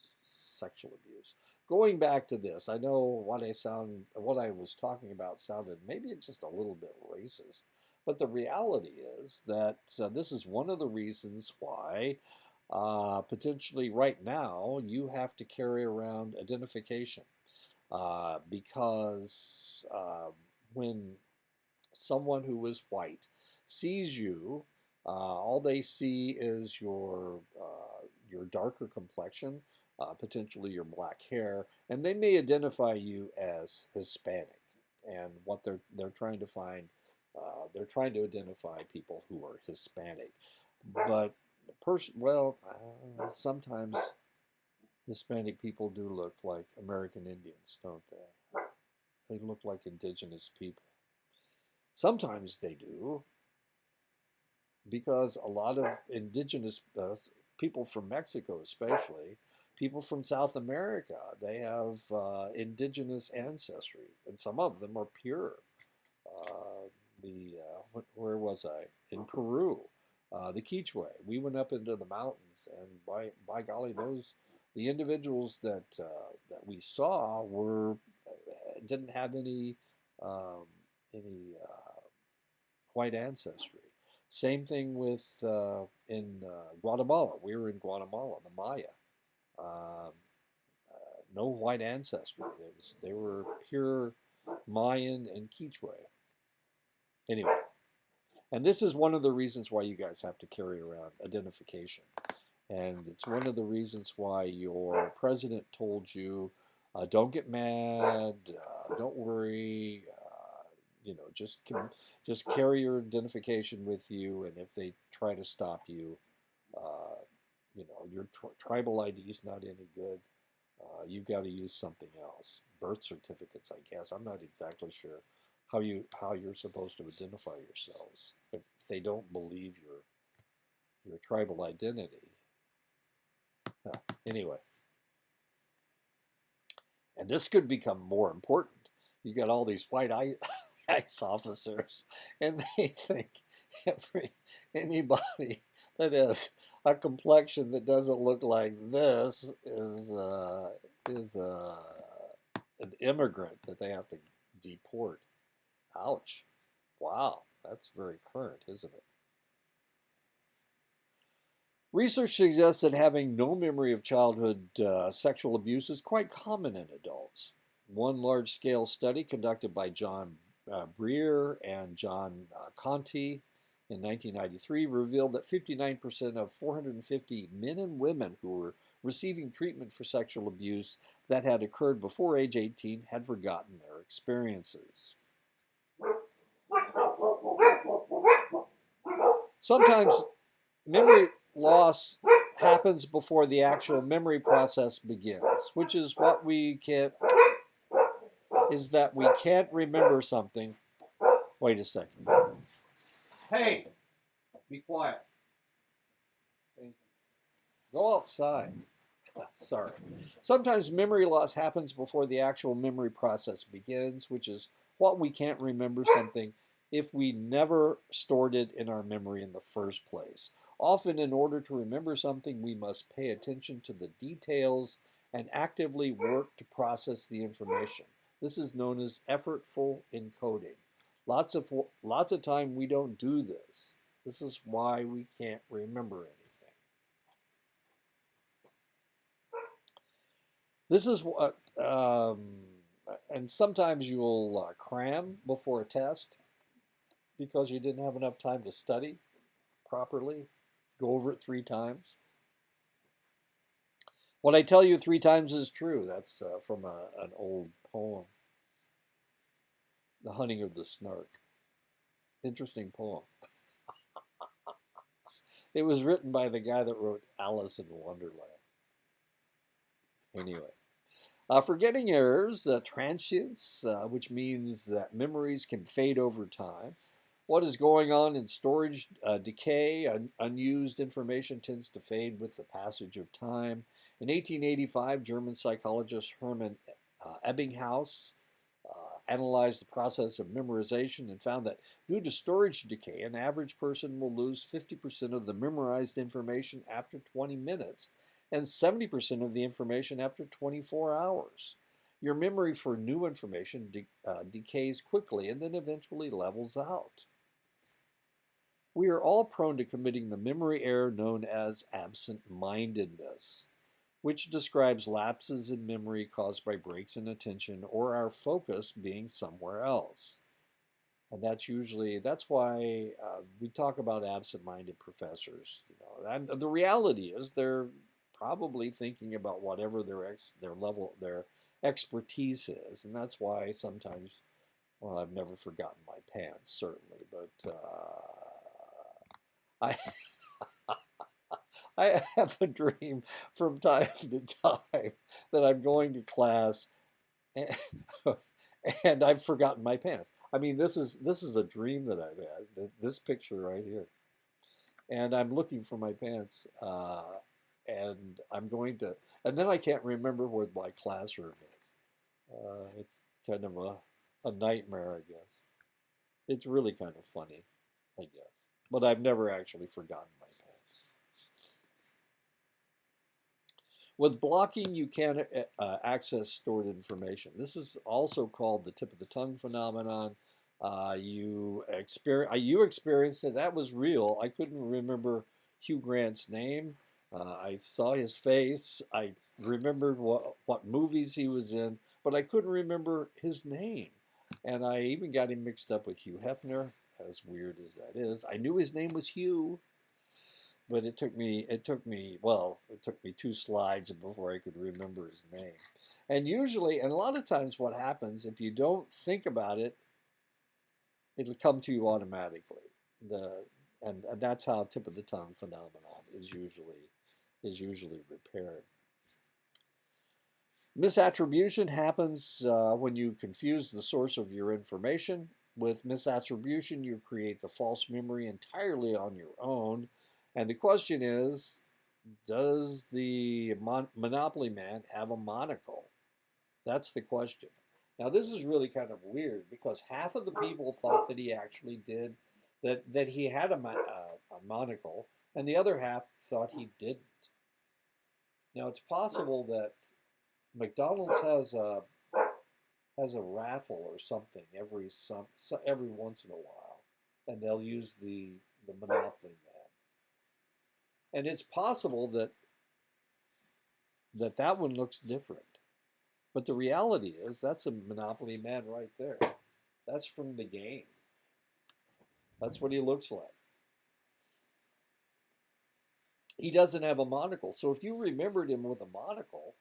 Sexual abuse. Going back to this, I know what I was talking about sounded maybe just a little bit racist, but the reality is that this is one of the reasons why potentially right now you have to carry around identification. because when someone who is white sees you, all they see is your darker complexion, potentially your black hair, and they may identify you as Hispanic. And what they're trying to find, they're trying to identify people who are Hispanic. But sometimes Hispanic people do look like American Indians, don't they? They look like indigenous people. Sometimes they do, because a lot of indigenous people from Mexico, especially people from South America, they have indigenous ancestry, and some of them are pure. Where was I? In Peru, the Quichua. We went up into the mountains, and by golly, the individuals that we saw didn't have any white ancestry. Same thing with in Guatemala. We were in Guatemala, the Maya. Um, no white ancestry. They were pure Mayan and Quichua. Anyway, and this is one of the reasons why you guys have to carry around identification. And it's one of the reasons why your president told you, don't get mad, don't worry, just carry your identification with you, and if they try to stop you, uh, your tribal ID is not any good. You've got to use something else. Birth certificates, I guess. I'm not exactly sure how you're supposed to identify yourselves if they don't believe your tribal identity. Anyway, and this could become more important. You got all these white ICE officers, and they think anybody that has a complexion that doesn't look like this is an immigrant that they have to deport. Ouch! Wow, that's very current, isn't it? Research suggests that having no memory of childhood sexual abuse is quite common in adults. One large scale study conducted by John Breer and John Conti in 1993 revealed that 59% of 450 men and women who were receiving treatment for sexual abuse that had occurred before age 18 had forgotten their experiences. Sometimes memory loss happens before the actual memory process begins, which is what we can't, is that we can't remember something. Wait a second. Hey, be quiet. Go outside. Sorry. Sometimes memory loss happens before the actual memory process begins, which is what we can't remember something if we never stored it in our memory in the first place. Often, in order to remember something, we must pay attention to the details and actively work to process the information. This is known as effortful encoding. Lots of time we don't do this. This is why we can't remember anything. This is what, and sometimes you'll cram before a test because you didn't have enough time to study properly. Go over it 3 times. What I tell you 3 times is true. That's from an old poem, The Hunting of the Snark. Interesting poem. It was written by the guy that wrote Alice in Wonderland. Anyway. Forgetting errors, transience, which means that memories can fade over time. What is going on in storage decay? Unused information tends to fade with the passage of time. In 1885, German psychologist Hermann Ebbinghaus analyzed the process of memorization and found that due to storage decay, an average person will lose 50% of the memorized information after 20 minutes and 70% of the information after 24 hours. Your memory for new information decays quickly and then eventually levels out. We are all prone to committing the memory error known as absent-mindedness. which describes lapses in memory caused by breaks in attention or our focus being somewhere else. And that's why we talk about absent-minded professors. And the reality is they're probably thinking about whatever their level, their expertise is, and that's why sometimes, well, I've never forgotten my pants, certainly, but I I have a dream from time to time that I'm going to class and, and I've forgotten my pants. I mean, this is a dream that I've had. This picture right here, and I'm looking for my pants, and I'm going to, and then I can't remember where my classroom is. It's kind of a nightmare, I guess. It's really kind of funny, I guess. But I've never actually forgotten my pants. With blocking, you can access stored information. This is also called the tip of the tongue phenomenon. You experienced it. That was real. I couldn't remember Hugh Grant's name. I saw his face. I remembered what movies he was in, but I couldn't remember his name. And I even got him mixed up with Hugh Hefner, as weird as that is. I knew his name was Hugh, but it took me two slides before I could remember his name. And usually, and a lot of times what happens, if you don't think about it, it'll come to you automatically. And that's how tip of the tongue phenomenon is usually repaired. Misattribution happens when you confuse the source of your information. With misattribution, you create the false memory entirely on your own. And the question is, does the Monopoly man have a monocle? That's the question. Now, this is really kind of weird because half of the people thought that he actually did, that he had a monocle, and the other half thought he didn't. Now, it's possible that McDonald's has a raffle or something every once in a while, and they'll use the Monopoly man. And it's possible that one looks different. But the reality is that's a Monopoly man right there. That's from the game. That's what he looks like. He doesn't have a monocle. So if you remembered him with a monocle,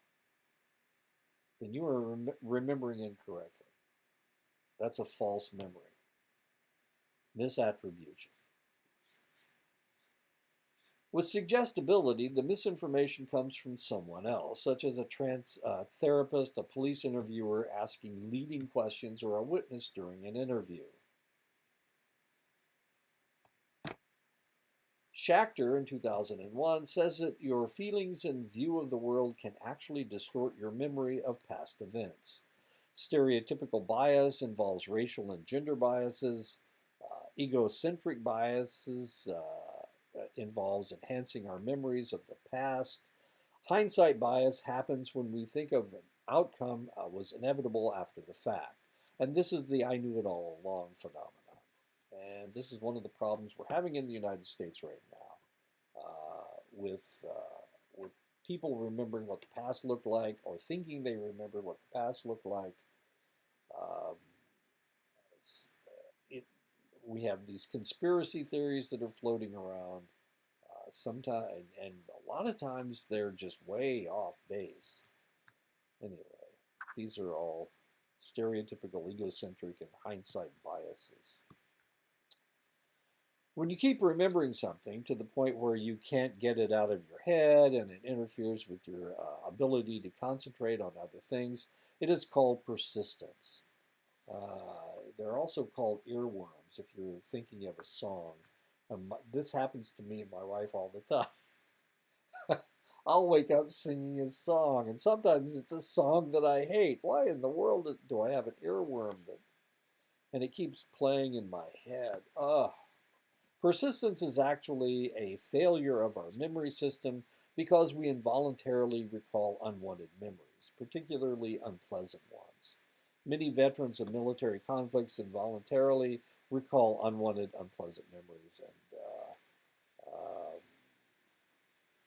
then you are remembering incorrectly. That's a false memory. Misattribution. With suggestibility, the misinformation comes from someone else, such as a therapist, a police interviewer asking leading questions, or a witness during an interview. Schachter, in 2001, says that your feelings and view of the world can actually distort your memory of past events. Stereotypical bias involves racial and gender biases. Egocentric biases involves enhancing our memories of the past. Hindsight bias happens when we think of an outcome was inevitable after the fact. And this is the I knew it all along phenomenon. And this is one of the problems we're having in the United States right now with people remembering what the past looked like or thinking they remember what the past looked like. Um, we have these conspiracy theories that are floating around. Sometimes, and a lot of times they're just way off base. Anyway, these are all stereotypical egocentric and hindsight biases. When you keep remembering something to the point where you can't get it out of your head and it interferes with your ability to concentrate on other things, it is called persistence. They're also called earworms if you're thinking of a song. This happens to me and my wife all the time. I'll wake up singing a song, and sometimes it's a song that I hate. Why in the world do I have an earworm and it keeps playing in my head? Ugh. Persistence is actually a failure of our memory system because we involuntarily recall unwanted memories, particularly unpleasant ones. Many veterans of military conflicts involuntarily recall unwanted, unpleasant memories, and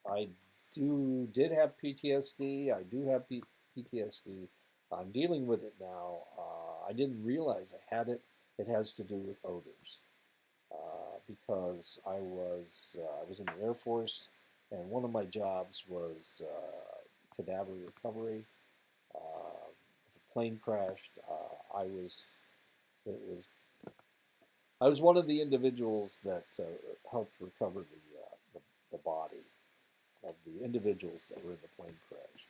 I did have PTSD. I do have PTSD. I'm dealing with it now. I didn't realize I had it. It has to do with odors because I was in the Air Force, and one of my jobs was cadaver recovery. If a plane crashed, it was I was one of the individuals that helped recover the body of the individuals that were in the plane crash.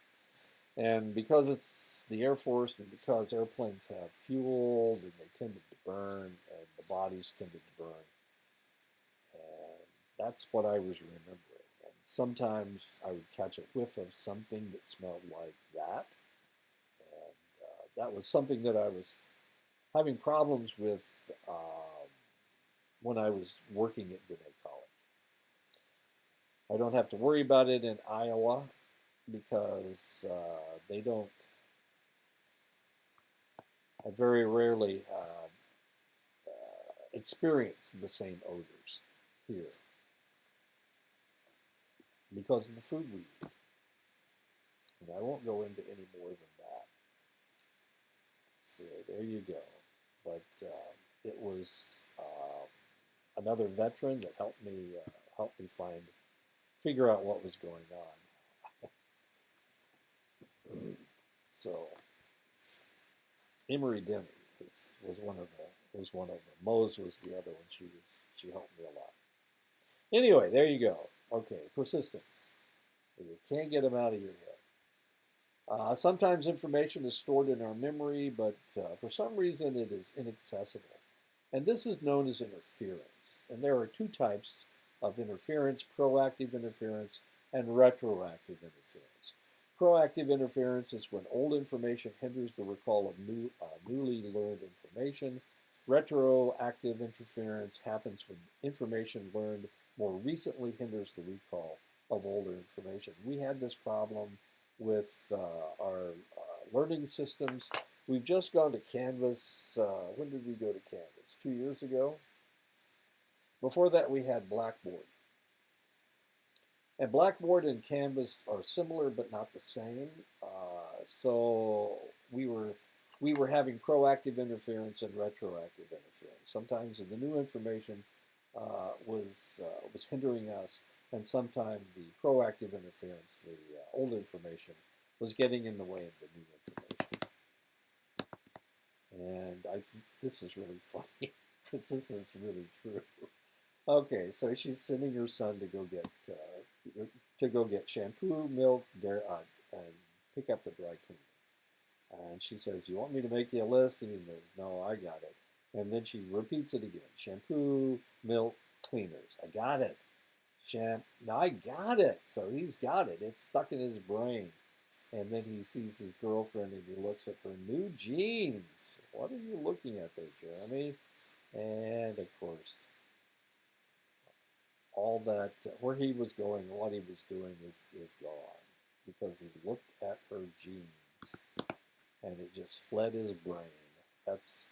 And because it's the Air Force and because airplanes have fuel and they tended to burn and the bodies tended to burn, and that's what I was remembering. And sometimes I would catch a whiff of something that smelled like that. And that was something that I was having problems with when I was working at Gwinnett College. I don't have to worry about it in Iowa because they don't. I very rarely experience the same odors here because of the food we eat. And I won't go into any more than that. So there you go. But it was another veteran that helped me figure out what was going on. So Emery Denny was one of them. Mose was the other one. She helped me a lot. Anyway, there you go. Okay, persistence. You can't get them out of your head. Sometimes information is stored in our memory, but for some reason it is inaccessible. And this is known as interference. And there are two types of interference: proactive interference and retroactive interference. Proactive interference is when old information hinders the recall of newly learned information. Retroactive interference happens when information learned more recently hinders the recall of older information. We had this problem with our learning systems. We've just gone to Canvas. When did we go to Canvas? 2 years ago. Before that, we had Blackboard. And Blackboard and Canvas are similar but not the same. So we were having proactive interference and retroactive interference. Sometimes the new information was hindering us, and sometimes the proactive interference, the old information, was getting in the way of the new information. And this is really funny because this is really true. Okay, so she's sending her son to go get shampoo, milk, and pick up the dry cleaning. And she says, "Do you want me to make you a list?" And he goes, "No, I got it." And then she repeats it again: shampoo, milk, cleaners. I got it. No, I got it. So he's got it. It's stuck in his brain. And then he sees his girlfriend and he looks at her new jeans. What are you looking at there, Jeremy? And of course, all that, where he was going, what he was doing is gone because he looked at her jeans and it just fled his brain. That's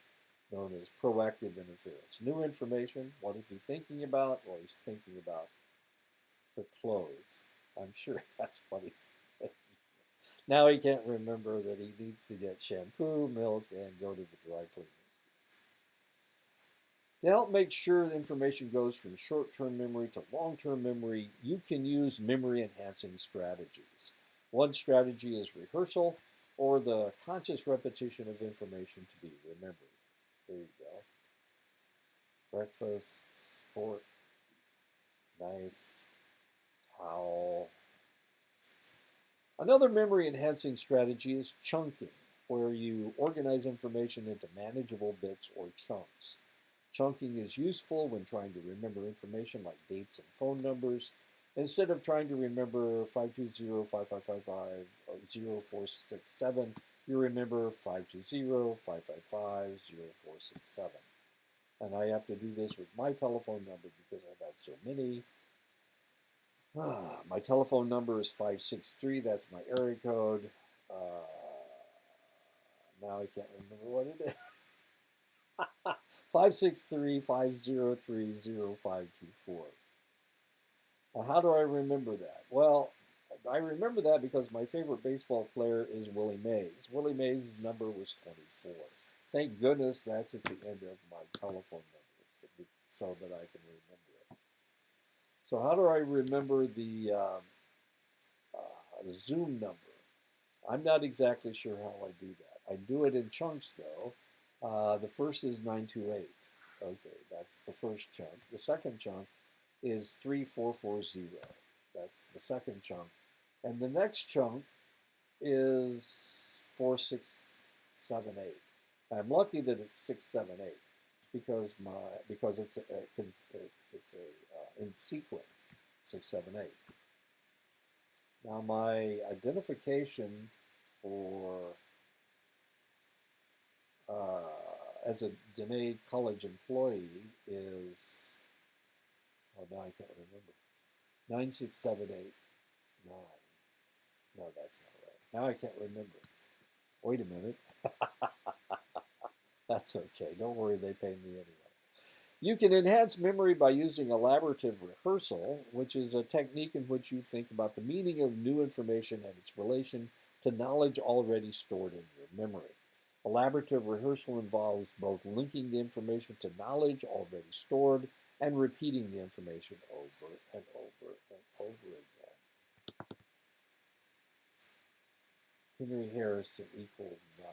known as proactive interference. New information, what is he thinking about? Well, he's thinking about her clothes. I'm sure that's what he's thinking. Now he can't remember that he needs to get shampoo, milk, and go to the dry cleaners. To help make sure the information goes from short-term memory to long-term memory, you can use memory-enhancing strategies. One strategy is rehearsal, or the conscious repetition of information to be remembered. There you go. Breakfast, fork, knife, towel. Another memory-enhancing strategy is chunking, where you organize information into manageable bits or chunks. Chunking is useful when trying to remember information like dates and phone numbers. Instead of trying to remember 520-5555-0467, you remember 520-555-0467. And I have to do this with my telephone number because I've had so many. My telephone number is 563. That's my area code. Now I can't remember what it is. 563-503-0524. Now, how do I remember that? Well, I remember that because my favorite baseball player is Willie Mays. Willie Mays' number was 24. Thank goodness that's at the end of my telephone number so that I can remember it. So how do I remember the Zoom number? I'm not exactly sure how I do that. I do it in chunks though. The first is 928. Okay, that's the first chunk. The second chunk is 3440. That's the second chunk. And the next chunk is 4678. I'm lucky that it's 678 because it's in sequence 678. Now my identification for as a Dene College employee is, oh, now I can't remember, 96789. No, that's not right. Now I can't remember. Wait a minute. That's okay. Don't worry, they pay me anyway. You can enhance memory by using elaborative rehearsal, which is a technique in which you think about the meaning of new information and its relation to knowledge already stored in your memory. Elaborative rehearsal involves both linking the information to knowledge already stored and repeating the information over and over and over again. Henry Harrison equals ninth.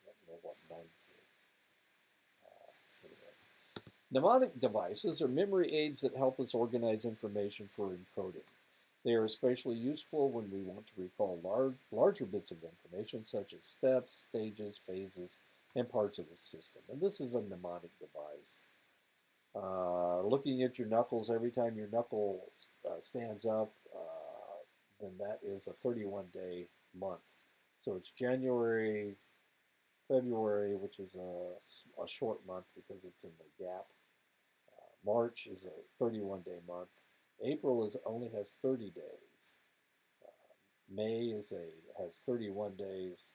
I don't know what ninth is. Anyway. Mnemonic devices are memory aids that help us organize information for encoding. They are especially useful when we want to recall larger bits of information, such as steps, stages, phases, and parts of the system. And this is a mnemonic device. Looking at your knuckles every time your knuckle stands up, then that is a 31-day month. So it's January, February, which is a short month because it's in the gap. March is a 31-day month. April only has 30 days. May has 31 days.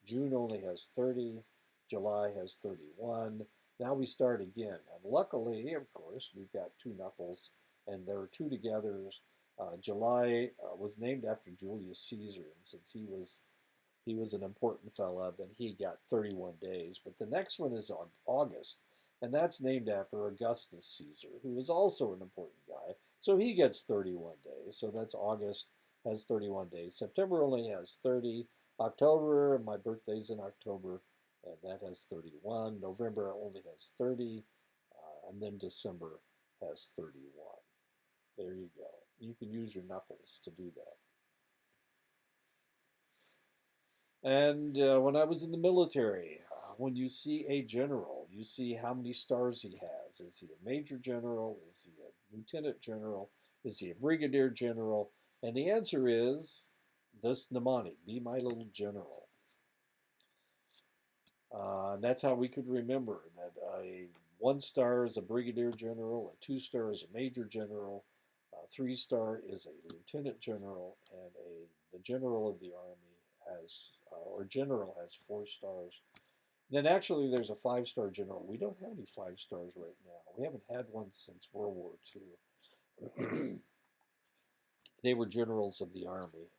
June only has 30. July has 31. Now we start again. And luckily, of course, we've got two knuckles, and there are two together. July was named after Julius Caesar, and since he was an important fella, then he got 31 days. But the next one is on August, and that's named after Augustus Caesar, who was also an important guy. So he gets 31 days. So that's August has 31 days. September only has 30. October, my birthday's in October, and that has 31. November only has 30. And then December has 31. There you go. You can use your knuckles to do that. And when I was in the military, when you see a general, you see how many stars he has. Is he a major general? Is he a lieutenant general? Is he a brigadier general? And the answer is this mnemonic, be my little general. That's how we could remember that a 1 star is a brigadier general, a 2 star is a major general, a 3 star is a lieutenant general, and the general of the army has, or general has 4 stars. Then actually there's a 5-star general. We don't have any 5 stars right now. We haven't had one since World War II. They were generals of the army.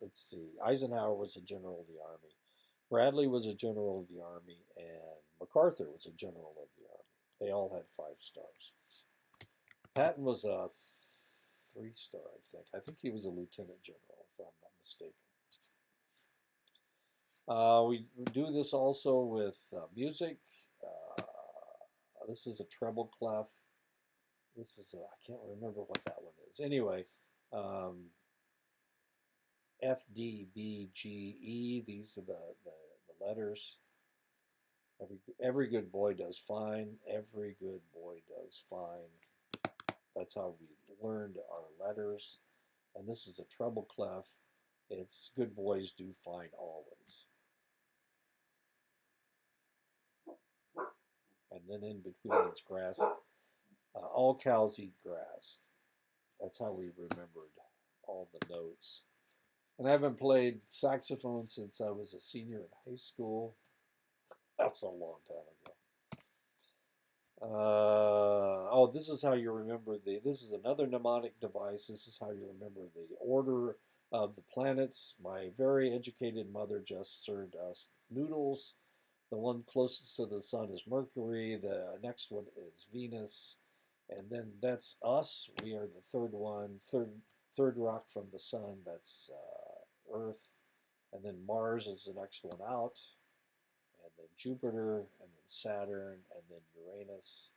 Let's see. Eisenhower was a general of the army. Bradley was a general of the army, and MacArthur was a general of the army. They all had 5 stars. Patton was a 3-star, I think. I think he was a lieutenant general, if I'm not mistaken. We do this also with music. This is a treble clef. This is I can't remember what that one is. Anyway, F, D, B, G, E. These are the letters. Every good boy does fine. Every good boy does fine. That's how we learned our letters. And this is a treble clef. It's good boys do fine always. And then in between it's grass. All cows eat grass. That's how we remembered all the notes. And I haven't played saxophone since I was a senior in high school. That was a long time ago. Oh, this is how you remember this is another mnemonic device. This is how you remember the order of the planets. My very educated mother just served us noodles. The one closest to the sun is Mercury. The next one is Venus. And then that's us. We are the third one, third rock from the sun. That's Earth. And then Mars is the next one out. And then Jupiter, and then Saturn, and then Uranus,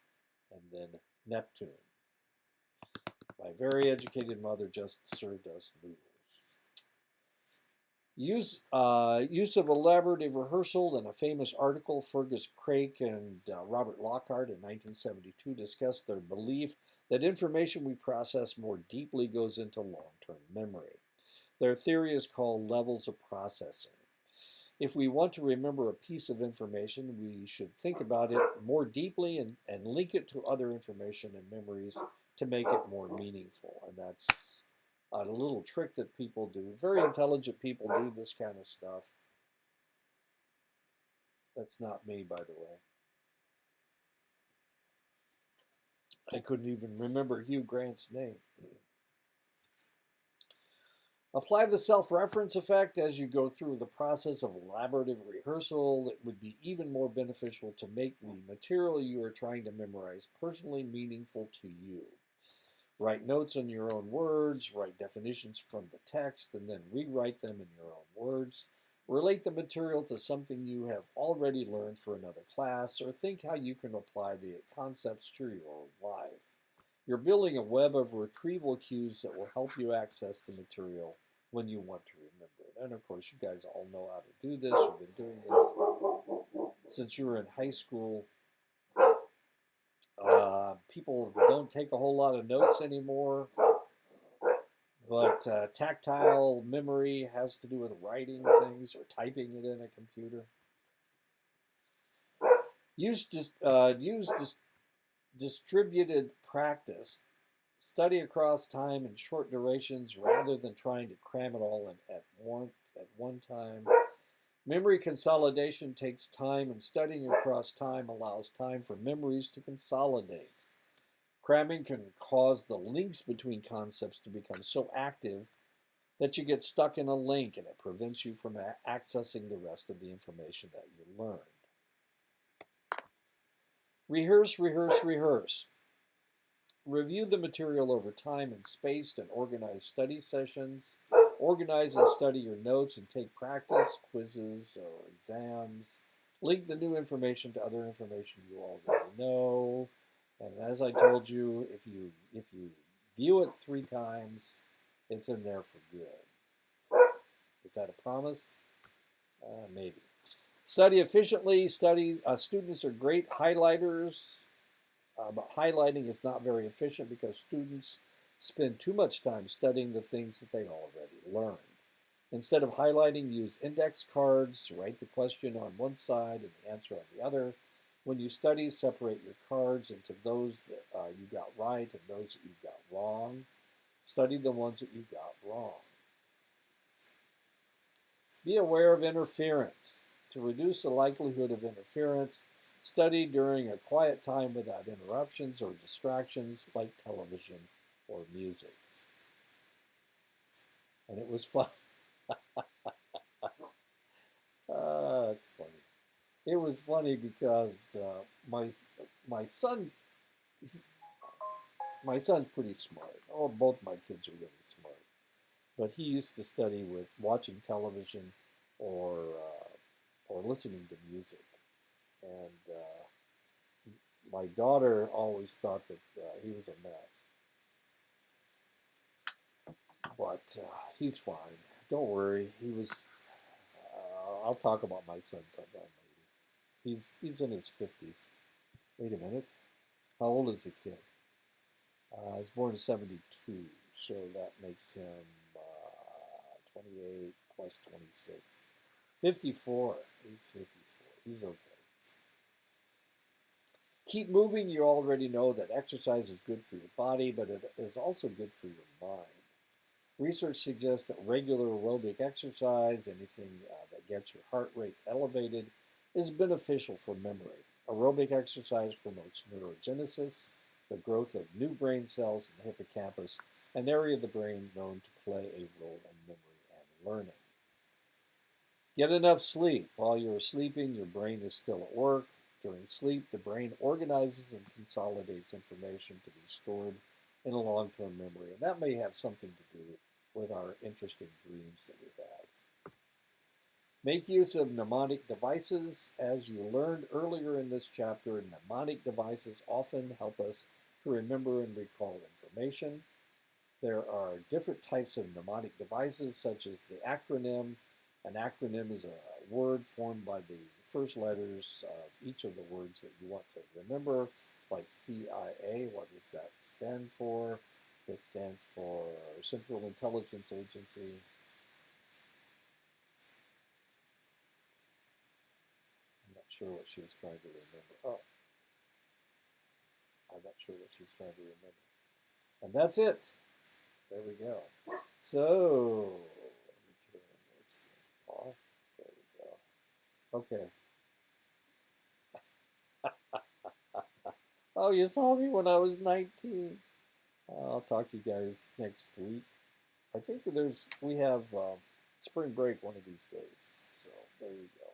and then Neptune. My very educated mother just served us noodles. Use of elaborative rehearsal in a famous article, Fergus Craik and Robert Lockhart in 1972 discussed their belief that information we process more deeply goes into long-term memory. Their theory is called levels of processing. If we want to remember a piece of information, we should think about it more deeply and link it to other information and memories to make it more meaningful. And that's a little trick that people do. Very intelligent people do this kind of stuff. That's not me, by the way. I couldn't even remember Hugh Grant's name. Apply the self-reference effect as you go through the process of elaborative rehearsal. It would be even more beneficial to make the material you are trying to memorize personally meaningful to you. Write notes in your own words, write definitions from the text, and then rewrite them in your own words. Relate the material to something you have already learned for another class, or think how you can apply the concepts to your own life. You're building a web of retrieval cues that will help you access the material when you want to remember it. And of course, you guys all know how to do this. You've been doing this since you were in high school. People don't take a whole lot of notes anymore, but tactile memory has to do with writing things or typing it in a computer. Use distributed practice. Study across time in short durations rather than trying to cram it all in at one time. Memory consolidation takes time, and studying across time allows time for memories to consolidate. Cramming can cause the links between concepts to become so active that you get stuck in a link, and it prevents you from accessing the rest of the information that you learned. Rehearse, rehearse, rehearse. Review the material over time in spaced and organized study sessions. Organize and study your notes and take practice, quizzes, or exams. Link the new information to other information you already know. And as I told you, if you view it 3 times, it's in there for good. Is that a promise? Maybe. Study efficiently. Students are great highlighters. But highlighting is not very efficient because students spend too much time studying the things that they already learned. Instead of highlighting, use index cards. Write the question on one side and the answer on the other. When you study, separate your cards into those that you got right and those that you got wrong. Study the ones that you got wrong. Be aware of interference. To reduce the likelihood of interference, study during a quiet time without interruptions or distractions like television or music. And it was fun. It's funny. It was funny because my son my son's pretty smart. Oh, both my kids are really smart. But he used to study with watching television or or listening to music. And my daughter always thought that he was a mess. But he's fine. Don't worry. He was. I'll talk about my son sometime later. He's in his 50s. Wait a minute. How old is the kid? He was born in 72, so that makes him 28 plus 26. 54. He's 54. He's okay. Keep moving. You already know that exercise is good for your body, but it is also good for your mind. Research suggests that regular aerobic exercise, anything that gets your heart rate elevated, is beneficial for memory. Aerobic exercise promotes neurogenesis, the growth of new brain cells in the hippocampus, an area of the brain known to play a role in memory and learning. Get enough sleep. While you're sleeping, your brain is still at work. During sleep, the brain organizes and consolidates information to be stored in a long term memory. And that may have something to do with our interesting dreams that we have. Make use of mnemonic devices. As you learned earlier in this chapter, mnemonic devices often help us to remember and recall information. There are different types of mnemonic devices, such as the acronym. An acronym is a word formed by the first letters of each of the words that you want to remember, like CIA. What does that stand for? It stands for Central Intelligence Agency. I'm not sure what she was trying to remember. Oh, I'm not sure what she's trying to remember. And that's it. There we go. So, let me turn this thing off. There we go. Okay. Oh, you saw me when I was 19. I'll talk to you guys next week. I think we have spring break one of these days. So there you go.